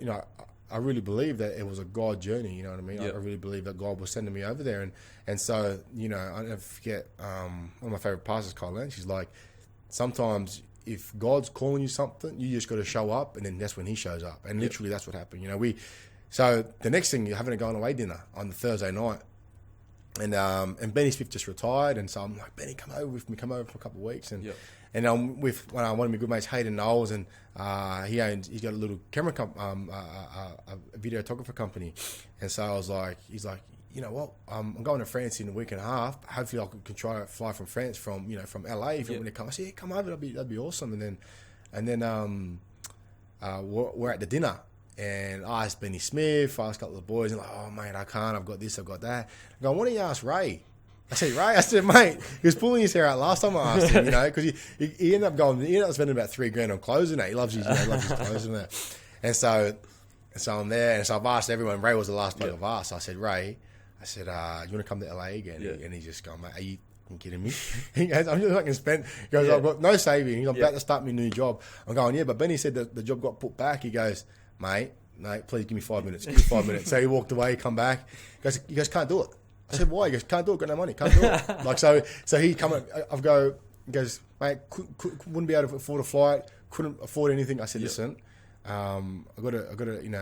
B: I really believe that it was a God journey. You know what I mean? I really believe that God was sending me over there. And so, I never forget, one of my favorite pastors, Kyle Lynch, she's like, sometimes if God's calling you something, you just got to show up, and then that's when he shows up. And literally that's what happened. So the next thing, you're having a going away dinner on the Thursday night. And Benny Smith just retired, and so I'm like, Benny, come over with me, come over for a couple of weeks. And I'm with one of my good mates, Hayden Knowles, and he's got a little camera a videographer company. And so I was like, he's like, you know what, I'm going to France in a week and a half. Hopefully I can try to fly from France from LA if you want to come. I said, yeah, come over, that'd be awesome. And then we're at the dinner. And I asked Benny Smith, I asked a couple of the boys, and like, oh, mate, I can't, I've got this, I've got that. I go, why don't you ask Ray? I said, Ray? I said, mate, he was pulling his hair out last time I asked him, because he ended up spending about $3,000 on clothes and that. He loves his clothes and that. And so I'm there, and so I've asked everyone. Ray was the last bloke I've asked. I said, Ray, you want to come to LA again? Yeah. And he's just going, mate, are you kidding me? He goes, I'm just not going to spend. He goes, I've got no savings. I'm about to start my new job. I'm going, yeah, but Benny said that the job got put back. He goes, mate, please give me 5 minutes. Give me 5 minutes. So he walked away, come back. He goes, can't do it. I said, why? He goes, can't do it, got no money, can't do it. Like, so he come up, he goes, mate, wouldn't be able to afford a flight, couldn't afford anything. I said, listen, I've got an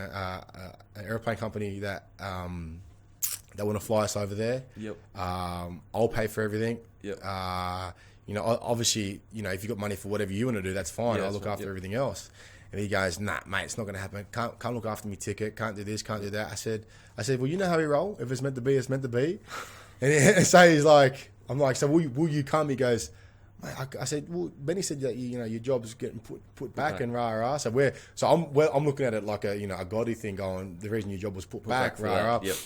B: airplane company that want to fly us over there. Yep. I'll pay for everything. Yep. Obviously, if you've got money for whatever you want to do, that's fine. I'll look after everything else. And he goes, nah, mate, it's not going to happen. Can't look after me ticket. Can't do this. Can't do that. I said, well, you know how we roll. If it's meant to be, it's meant to be. And so he's like, I'm like, so will you come? He goes, mate, I said, well, Benny said that your job's getting put back and rah rah. So I'm looking at it like a gaudy thing. Going, the reason your job was put back rah rah. Yep.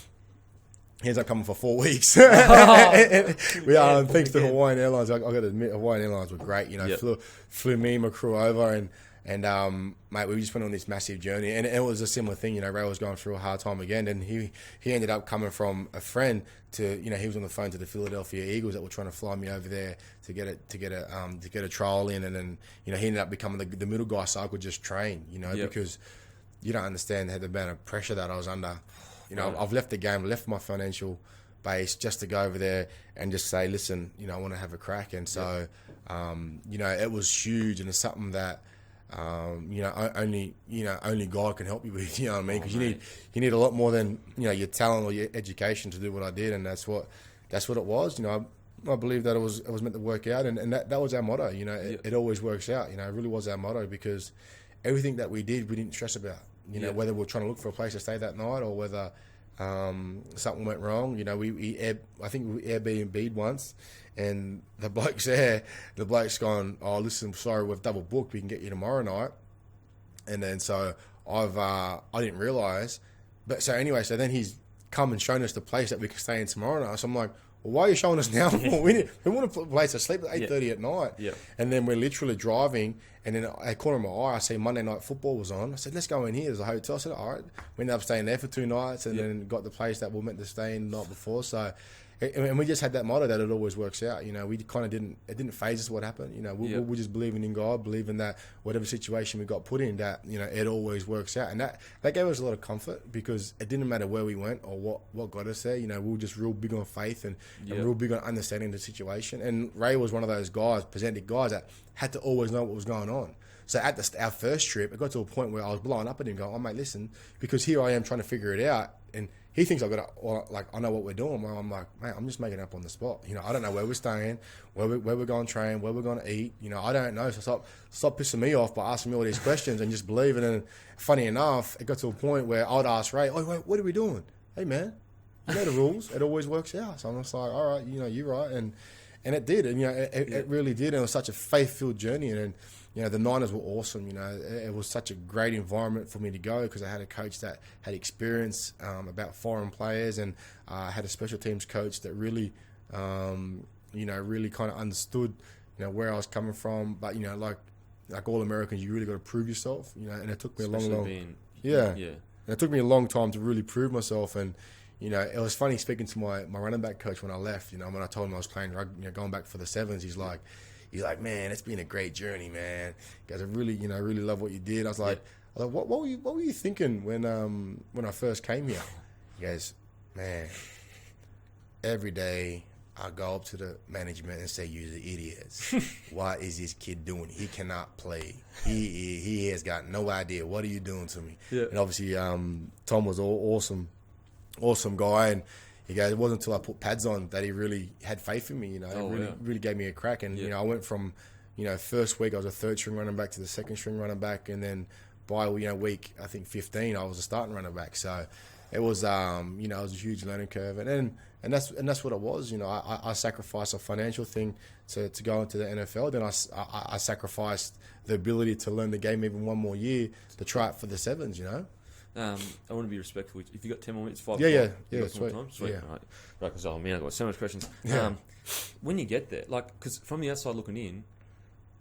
B: He ends up coming for 4 weeks. Thanks to Hawaiian Airlines, I got to admit, Hawaiian Airlines were great. Flew me and my crew over and mate, we just went on this massive journey, and it was a similar thing. Ray was going through a hard time again, and he ended up coming from a friend to, he was on the phone to the Philadelphia Eagles that were trying to fly me over there to get a trial in, and then he ended up becoming the middle guy, so I could just train, because you don't understand the amount of pressure that I was under. I've left the game, left my financial base just to go over there and just say, listen, I want to have a crack, and so it was huge, and it's something that. Only God can help you with, you know what I mean? Because you need a lot more than your talent or your education to do what I did, and that's what it was. I believe that it was meant to work out, and that was our motto. It always works out. It really was our motto, because everything that we did, we didn't stress about. Whether we're trying to look for a place to stay that night or whether something went wrong. I think we Airbnb'd once. And the bloke's gone, oh, listen, sorry, we've double booked. We can get you tomorrow night. And then so I didn't realise. But so anyway, so then he's come and shown us the place that we can stay in tomorrow night. So I'm like, well, why are you showing us now? we want a place to sleep at 8:30 at night. Yeah. And then we're literally driving. And then at the corner of my eye, I see Monday Night Football was on. I said, let's go in here. There's a hotel. I said, all right. We ended up staying there for 2 nights and then got the place that we were meant to stay in the night before. So... And we just had that motto that it always works out. We kind of it didn't phase us what happened. We're just believing in God, believing that whatever situation we got put in, that it always works out, and that gave us a lot of comfort, because it didn't matter where we went or what got us there. We were just real big on faith and real big on understanding the situation. And Ray was one of those guys, pedantic guys, that had to always know what was going on. So at our first trip, it got to a point where I was blowing up at him, going, "Oh mate, listen," because here I am trying to figure it out, and he thinks I know what we're doing. Well, I'm like, mate, I'm just making it up on the spot. I don't know where we're staying, where we're going to train, where we're going to eat. I don't know. So stop pissing me off by asking me all these questions and just believe it. And funny enough, it got to a point where I'd ask Ray, "Oh, wait, what are we doing? Hey, man, you know the rules. It always works out." So I'm just like, all right, you're right. And it did. And, it really did. And it was such a faith-filled journey. And the Niners were awesome. It was such a great environment for me to go, because I had a coach that had experience about foreign players, and I had a special teams coach that really, really kind of understood, where I was coming from. But like all Americans, you really got to prove yourself. And it took me And it took me a long time to really prove myself. And it was funny speaking to my running back coach when I left. When I told him I was playing rugby, going back for the sevens, he's like, man, it's been a great journey, man. You guys, I really, really love what you did. I was like, what were you thinking when I first came here? He goes, man, every day I go up to the management and say, "You're the idiots. What is this kid doing? He cannot play. He has got no idea. What are you doing to me?" Yeah. And obviously, Tom was awesome guy, and he goes, it wasn't until I put pads on that he really had faith in me. Really gave me a crack. And I went from, first week I was a third string running back to the second string running back, and then by week I think 15 I was a starting running back. So it was it was a huge learning curve, and that's what it was. I sacrificed a financial thing to go into the NFL. Then I sacrificed the ability to learn the game even one more year to try it for the sevens.
A: I want to be respectful. If you got 10 more minutes, 5
B: Yeah,
A: o'clock,
B: yeah,
A: you got some more
B: sweet.
A: time? Sweet.
B: Yeah.
A: Right, because I've got so much questions.
B: Yeah.
A: When you get there, like, because from the outside looking in,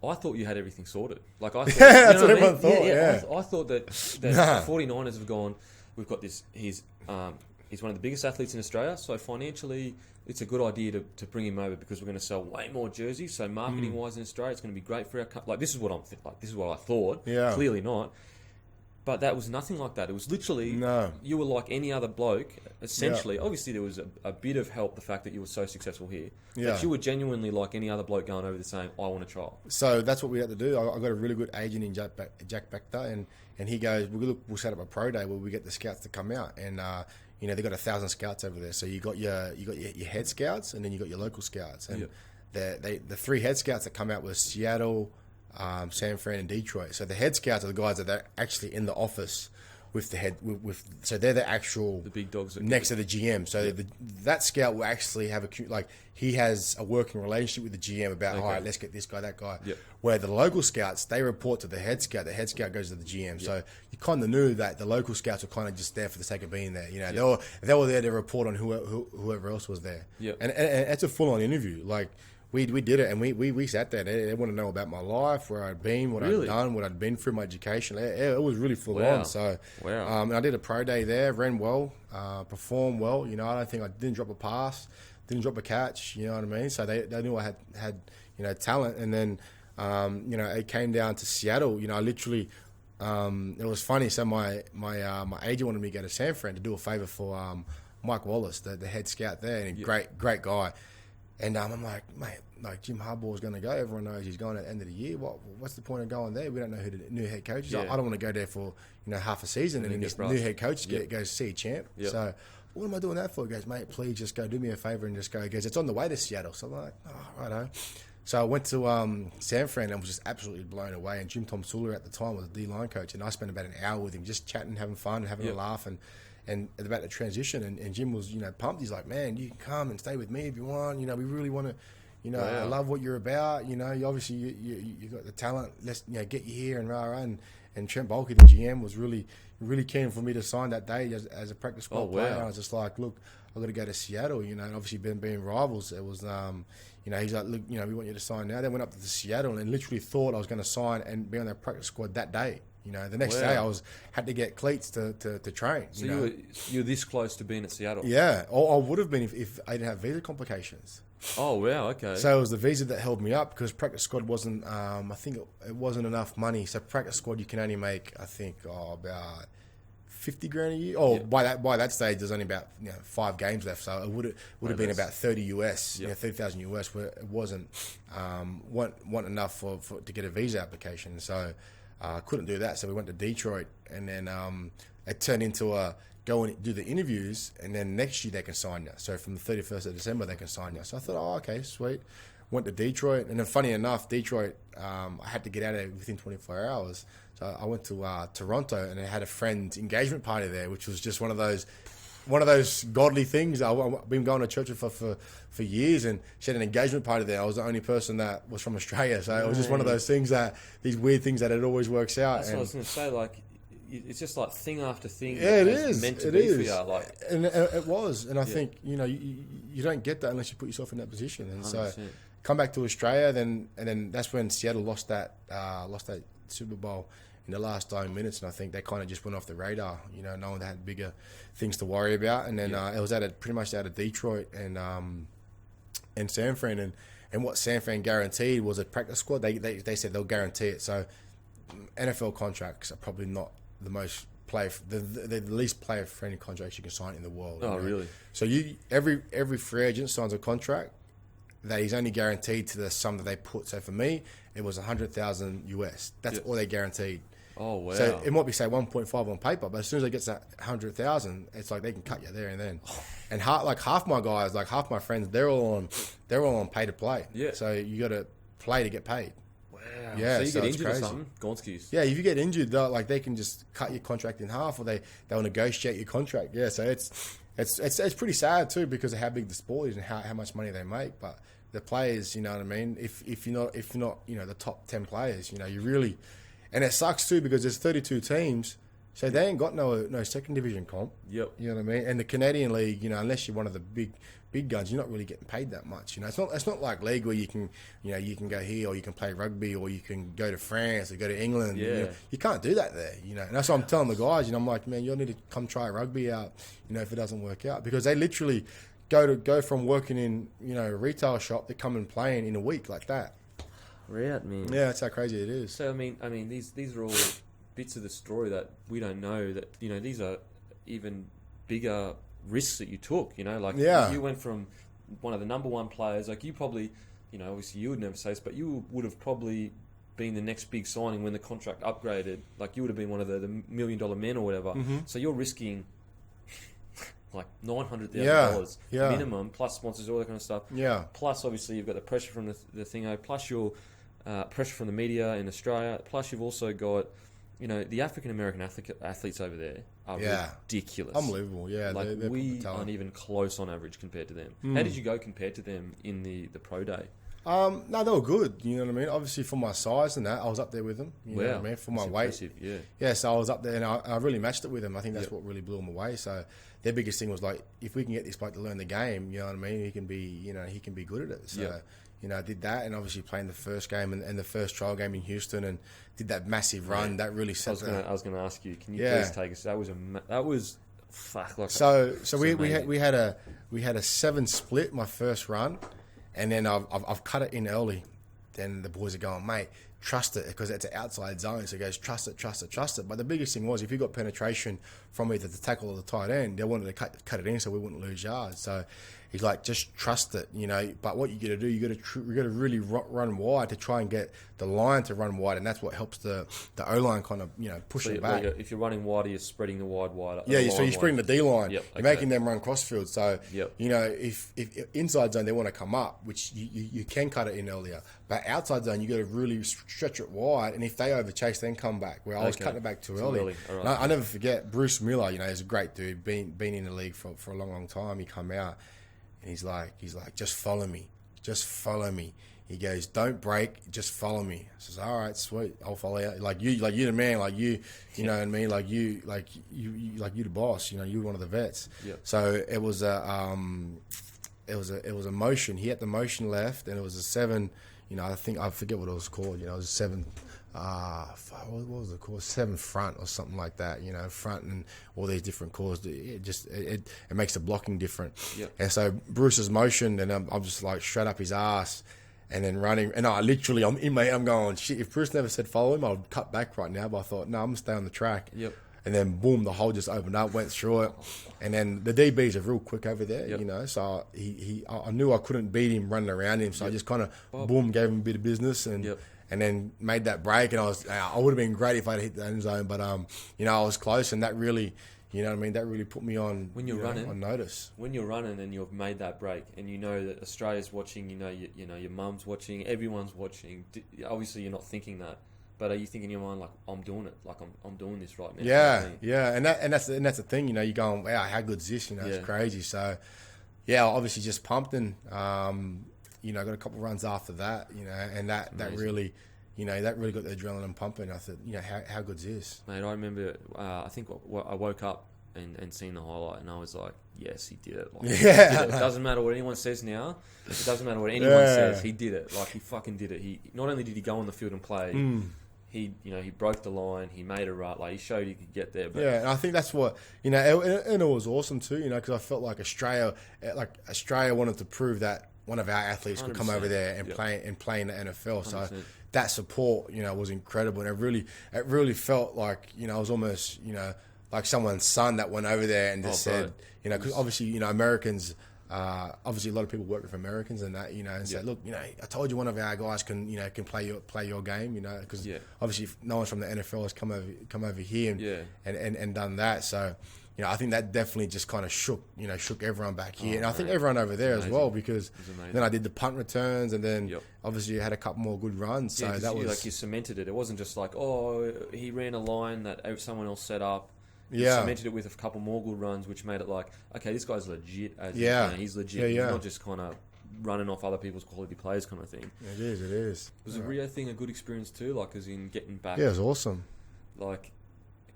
A: I thought you had everything sorted. Like, I thought,
B: That's what
A: I mean?
B: everyone thought, yeah.
A: I thought that the
B: Nah.
A: 49ers have gone, we've got this, he's one of the biggest athletes in Australia, so financially it's a good idea to bring him over because we're going to sell way more jerseys. So marketing-wise in Australia, it's going to be great for our like. This is what this is what I thought.
B: Yeah.
A: Clearly not. But that was nothing like that. It was literally you were like any other bloke. Essentially,
B: Yeah.
A: obviously there was a bit of help the fact that you were so successful here.
B: Yeah.
A: But you were genuinely like any other bloke going over there saying, "I want to trial."
B: So that's what we had to do. I got a really good agent in Jack Bacta, and he goes, "We'll set up a pro day where we get the scouts to come out, and they got 1,000 scouts over there. So you got your head scouts, and then you got your local scouts, and the 3 head scouts that come out were Seattle, San Fran, and Detroit. So the head scouts are the guys that are actually in the office with the head. So they're the actual
A: big dogs
B: next to the GM. So that scout will actually have he has a working relationship with the GM about, all right, let's get this guy, that guy.
A: Yep.
B: Where the local scouts, they report to the head scout. The head scout goes to the GM. So you kind of knew that the local scouts were kind of just there for the sake of being there. They were there to report on whoever else was there.
A: Yep.
B: And it's a full on interview. Like we did it, and we sat there. They want to know about my life, where I'd been, what I'd done, what I'd been through, my education. It was really full on. So and I did a pro day there, ran well, performed well. I don't think I didn't drop a pass, didn't drop a catch. You know what I mean? So they knew I had talent. And then it came down to Seattle. I literally it was funny. So my agent wanted me to go to San Fran to do a favor for Mike Wallace, the head scout there, and great guy. And I'm like, mate, like Jim Harbaugh's going to go. Everyone knows he's going at the end of the year. What's the point of going there? We don't know who the new head coach is. I don't want to go there for half a season and then this new head coach goes to see a champ. Yep. So what am I doing that for? He goes, mate, please just go do me a favor and just go. He goes, it's on the way to Seattle. So I'm like, oh, righto. So I went to San Fran and was just absolutely blown away. And Jim Tom Sula at the time was the D-line coach, and I spent about an hour with him just chatting, having fun, and having a laugh, and about the transition, and Jim was, pumped. He's like, man, you can come and stay with me if you want. We really want to, I love what you're about. You obviously you got the talent. Let's get you here and rah. And Trent Bulky, the GM, was really keen for me to sign that day as a practice squad player. And I was just like, look, I've got to go to Seattle. And obviously being rivals, it was he's like, look, we want you to sign now. Then went up to Seattle and literally thought I was going to sign and be on that practice squad that day. The next day I had to get cleats to train.
A: So you were this close to being at Seattle?
B: Yeah, or I would have been if I didn't have visa complications.
A: Oh, wow, okay.
B: So it was the visa that held me up because practice squad wasn't, I think it wasn't enough money. So practice squad you can only make, I think, about $50,000 a year. Oh, by that stage there's only about 5 games left. So it would have been about $30 US, $30,000 US, where it wasn't enough for to get a visa application. So couldn't do that, so we went to Detroit, and then it turned into go and do the interviews, and then next year they can sign you. So from the 31st of December they can sign you. So I thought, oh, okay, sweet. Went to Detroit, and then funny enough, Detroit, I had to get out of there within 24 hours. So I went to Toronto, and I had a friend's engagement party there, which was just one of those godly things. I've been going to church with her for years, and she had an engagement party there. I was the only person that was from Australia, so it was just one of those things these weird things that it always works out.
A: That's what I was going to say, like, it's just like thing after thing.
B: Yeah, it is.
A: Meant to be for you, like.
B: And it was, and I think you don't get that unless you put yourself in that position. And 100%. So come back to Australia, and then that's when Seattle lost that Super Bowl in the last 9 minutes, and I think they kind of just went off the radar. No one had bigger things to worry about, and then it was pretty much out of Detroit and San Fran, and what San Fran guaranteed was a practice squad. They said they'll guarantee it. So NFL contracts are probably not the most the least player friendly contracts you can sign in the world.
A: Oh, really?
B: So every free agent signs a contract that he's only guaranteed to the sum that they put. So for me, it was $100,000 US. That's all they guaranteed.
A: Oh, wow.
B: So it might be, say, 1.5 on paper, but as soon as they get that 100,000, it's like they can cut you there and then. And half my guys, like half my friends, they're all on pay to play.
A: Yeah.
B: So you got to play to get paid.
A: Wow.
B: Yeah.
A: So you get injured
B: crazy.
A: or something, Gonskis.
B: Yeah, if you get injured, they can just cut your contract in half, or they'll negotiate your contract. Yeah. So it's pretty sad too because of how big the sport is and how much money they make, but. The players, you know what I mean. If you're not, the top 10 players, you really, and it sucks too because there's 32 teams, So they ain't got no second division comp.
A: Yep.
B: You know what I mean? And the Canadian League, unless you're one of the big guns, you're not really getting paid that much. It's not like league where you can go here or you can play rugby or you can go to France or go to England.
A: Yeah.
B: You can't do that there. And that's what I'm telling the guys. I'm like, man, you'll need to come try rugby out. If it doesn't work out, because they literally go from working in a retail shop to come and playing in a week like that.
A: Right, man.
B: Yeah, that's how crazy it is.
A: So I mean, these are all bits of the story that we don't know. That these are even bigger risks that you took. You went from one of the number one players. Like you probably, obviously you would never say this, but you would have probably been the next big signing when the contract upgraded. Like you would have been one of the $1 million men or whatever. Mm-hmm. So you're risking like $900,000 minimum, plus sponsors, all that kind of stuff.
B: Yeah.
A: Plus, obviously, you've got the pressure from the thingo. Plus, your pressure from the media in Australia. Plus, you've also got, the African American athletes over there are ridiculous,
B: unbelievable. Yeah,
A: like we aren't even close on average compared to them. How did you go compared to them in the pro day?
B: No, they were good. You know what I mean? Obviously, for my size and that, I was up there with them. You know what I mean? For my weight. Yeah, so I was up there and I really matched it with them. I think that's what really blew them away. So their biggest thing was like, if we can get this bloke to learn the game, you know what I mean? He can be good at it. So, I did that, and obviously playing the first game and the first trial game in Houston, and did that massive run. That really set.
A: I was going to ask you, can you please take us? That was fuck. Like
B: so we had a 7 split my first run. And then I've cut it in early. Then the boys are going, mate, trust it, because it's an outside zone. So he goes, trust it. But the biggest thing was, if you got penetration from either the tackle or the tight end, they wanted to cut it in so we wouldn't lose yards. So he's like, just trust it, But what you got to do, you got to really run wide to try and get the line to run wide, and that's what helps the O-line kind of push it back.
A: If you're running wider, you're spreading the wide wider.
B: Yeah, so you're spreading the D line.
A: Yep,
B: you're making them run crossfield. So if inside zone they want to come up, which you can cut it in earlier, but outside zone you got to really stretch it wide, and if they overchase, then come back. Where I was cutting it back too early. Right. I never forget Bruce Miller. He's a great dude. Been in the league for a long time. He come out. And he's like, just follow me. He goes, don't break, just follow me. I says, all right, sweet, I'll follow you. Like you the man, you know what I mean? Like you the boss, you're one of the vets. Yep. So it was a motion. He had the motion left, and it was a 7. I forget what it was called. It was a 7. What was it called? 7 front or something like that. Front and all these different calls. It makes the blocking different. Yep. And so Bruce's motion, and I'm just like straight up his ass, and then running. And I'm going, shit. If Bruce never said follow him, I'd cut back right now. But I thought, no, I'm gonna stay on the track. Yep. And then boom, the hole just opened up, went through it, and then the DBs are real quick over there. Yep. So I knew I couldn't beat him running around him, so I just kind of boom, gave him a bit of business and then made that break, and I would have been great if I'd hit the end zone, but I was close, and that really, that really put me on
A: when you're running
B: on notice.
A: When you're running and you've made that break, and that Australia's watching, your mum's watching, everyone's watching. Obviously, you're not thinking that, but are you thinking in your mind like, I'm doing it, like I'm doing this right now?
B: Yeah, and that's the thing, you're going, wow, how good's this? It's crazy. So, yeah, obviously just pumped and. Got a couple of runs after that, and that really, that really got the adrenaline pumping. I thought, how good's this?
A: Mate, I remember, I think I woke up and seen the highlight, and I was like, yes, he did it. Like, he did it. It doesn't matter what anyone says now. It doesn't matter what anyone says. He did it. Like, he fucking did it. He not only did he go on the field and play, he broke the line. He made it right. Like, he showed he could get there. But
B: and I think that's what, and it was awesome too, because I felt like Australia wanted to prove that one of our athletes could come over there and play in the NFL. 100%. So that support, was incredible, and it really felt like, it was almost, like someone's son that went over there and just said, because obviously, Americans, obviously a lot of people work with Americans and that, and said, look, I told you one of our guys can play your game, because obviously no one from the NFL has come over here and done that. So. I think that definitely just kind of shook everyone back here. And I think everyone over there as well, because then I did the punt returns, and then obviously you had a couple more good runs. So that was
A: you cemented it. It wasn't just like, he ran a line that someone else set up. You cemented it with a couple more good runs, which made it like, okay, this guy's legit. He's legit. He's not just kind of running off other people's quality players kind of thing.
B: It is.
A: Was the Rio thing a good experience too? Like, as in getting back?
B: Yeah, it was awesome.
A: Like,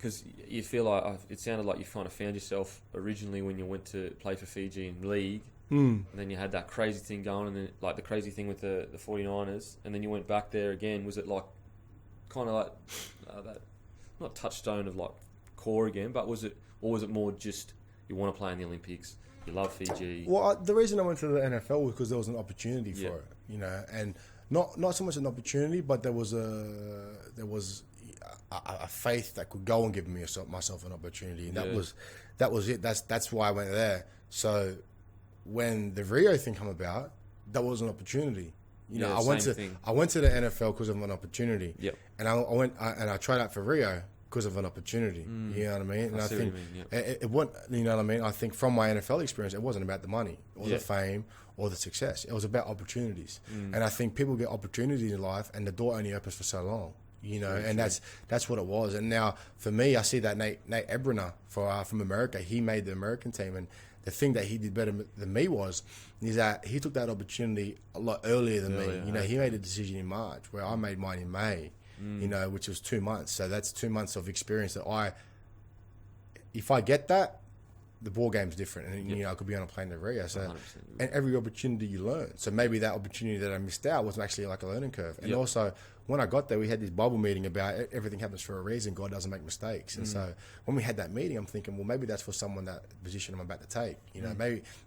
A: because you feel like it sounded like you kind of found yourself originally when you went to play for Fiji in league, and then you had that crazy thing going, and then like the crazy thing with the 49ers, and then you went back there again. Was it like kind of like that, not touchstone of like core again, but was it more just you want to play in the Olympics, you love Fiji?
B: Well, the reason I went to the NFL was because there was an opportunity for it, you know, and not so much an opportunity, but there was a faith that could go and give me myself an opportunity, and that was it. That's why I went there. So when the Rio thing came about, that was an opportunity. You know, I went to the NFL because of an opportunity.
A: Yep.
B: And I tried out for Rio because of an opportunity. You know what I mean? And I think it wasn't. You know what I mean? I think from my NFL experience, it wasn't about the money or the fame or the success. It was about opportunities. And I think people get opportunities in life, and the door only opens for so long. You know, and that's what it was. And now for me, I see that Nate Ebriner from America, he made the American team, and the thing that he did better than me is that he took that opportunity a lot earlier than me. You know, he made a decision in March, where I made mine in May. You know, which was 2 months. So that's 2 months of experience that if I get that, the ball game's different, and you know, I could be on a plane to Rio. So, and every opportunity you learn. So maybe that opportunity that I missed out was actually like a learning curve. And also, when I got there, we had this Bible meeting about everything happens for a reason. God doesn't make mistakes. And so when we had that meeting, I'm thinking, well, maybe that's for someone that position I'm about to take. You know,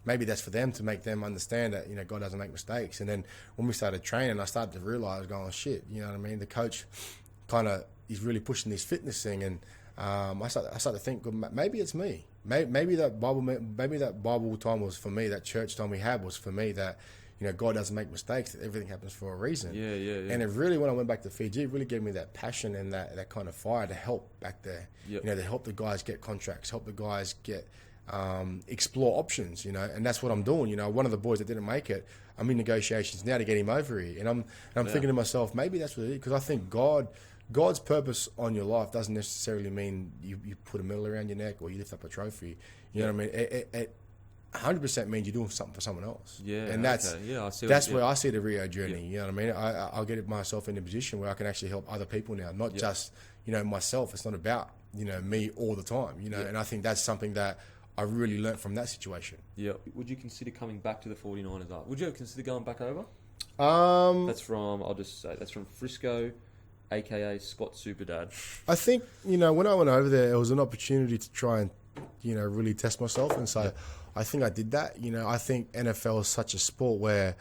B: maybe that's for them to make them understand that, you know, God doesn't make mistakes. And then when we started training, I started to realize, going, shit, you know what I mean? The coach kind of is really pushing this fitness thing, and I started to think, well, maybe it's me. Maybe that Bible time was for me. That church time we had was for me. That, you know, God doesn't make mistakes. That everything happens for a reason.
A: Yeah.
B: And it really, when I went back to Fiji, it really gave me that passion and that kind of fire to help back there. You know, to help the guys get contracts, help the guys get explore options. You know, and that's what I'm doing. You know, one of the boys that didn't make it, I'm in negotiations now to get him over here, and I'm thinking to myself, maybe that's what it is, because I think God's purpose on your life doesn't necessarily mean you put a medal around your neck or you lift up a trophy. You know what I mean? It 100% means you're doing something for someone else. Yeah, and that's where I see the Rio journey. You know what I mean? I'll get myself in a position where I can actually help other people now, not just, you know, myself. It's not about, you know, me all the time. You know, and I think that's something that I really learnt from that situation. Yeah.
A: Would you consider coming back to the 49ers? Would you ever consider going back over? That's from Frisco, aka Scott Superdad.
B: I think, you know, when I went over there, it was an opportunity to try and, you know, really test myself, and so I think I did that. You know, I think NFL is such a sport where,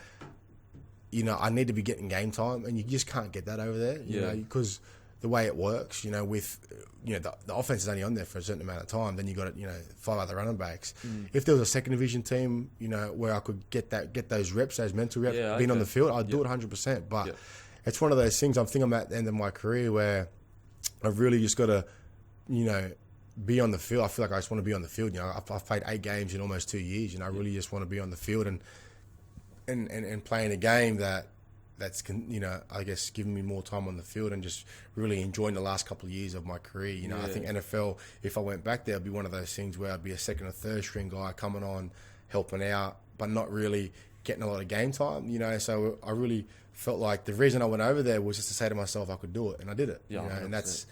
B: you know, I need to be getting game time, and you just can't get that over there, you know, because the way it works, you know, with, you know, the offense is only on there for a certain amount of time, then you got, you know, 5 other running backs. If there was a second division team, you know, where I could get those reps, those mental reps, being on the field, I'd do it 100%. But it's one of those things. I'm at the end of my career where I've really just got to, you know, be on the field. I feel like I just want to be on the field. You know, I've played 8 games in almost 2 years, and I really just want to be on the field and playing a game that's, you know, I guess giving me more time on the field and just really enjoying the last couple of years of my career. You know, I think NFL, if I went back there, it'd be one of those things where I'd be a second or third string guy coming on, helping out, but not really getting a lot of game time. You know, so I really felt like the reason I went over there was just to say to myself I could do it, and I did it. Yeah, you know, and that's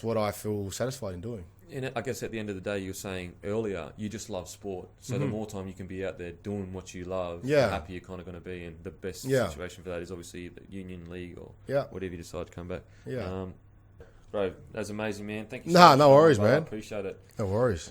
B: what I feel satisfied in doing.
A: And I guess at the end of the day, you were saying earlier, you just love sport. So the more time you can be out there doing what you love, the happier you're kind of going to be. And the best situation for that is obviously the Union League or whatever you decide to come back. Yeah. Bro, that was amazing, man. Thank you so much.
B: No worries, man.
A: I appreciate it.
B: No worries.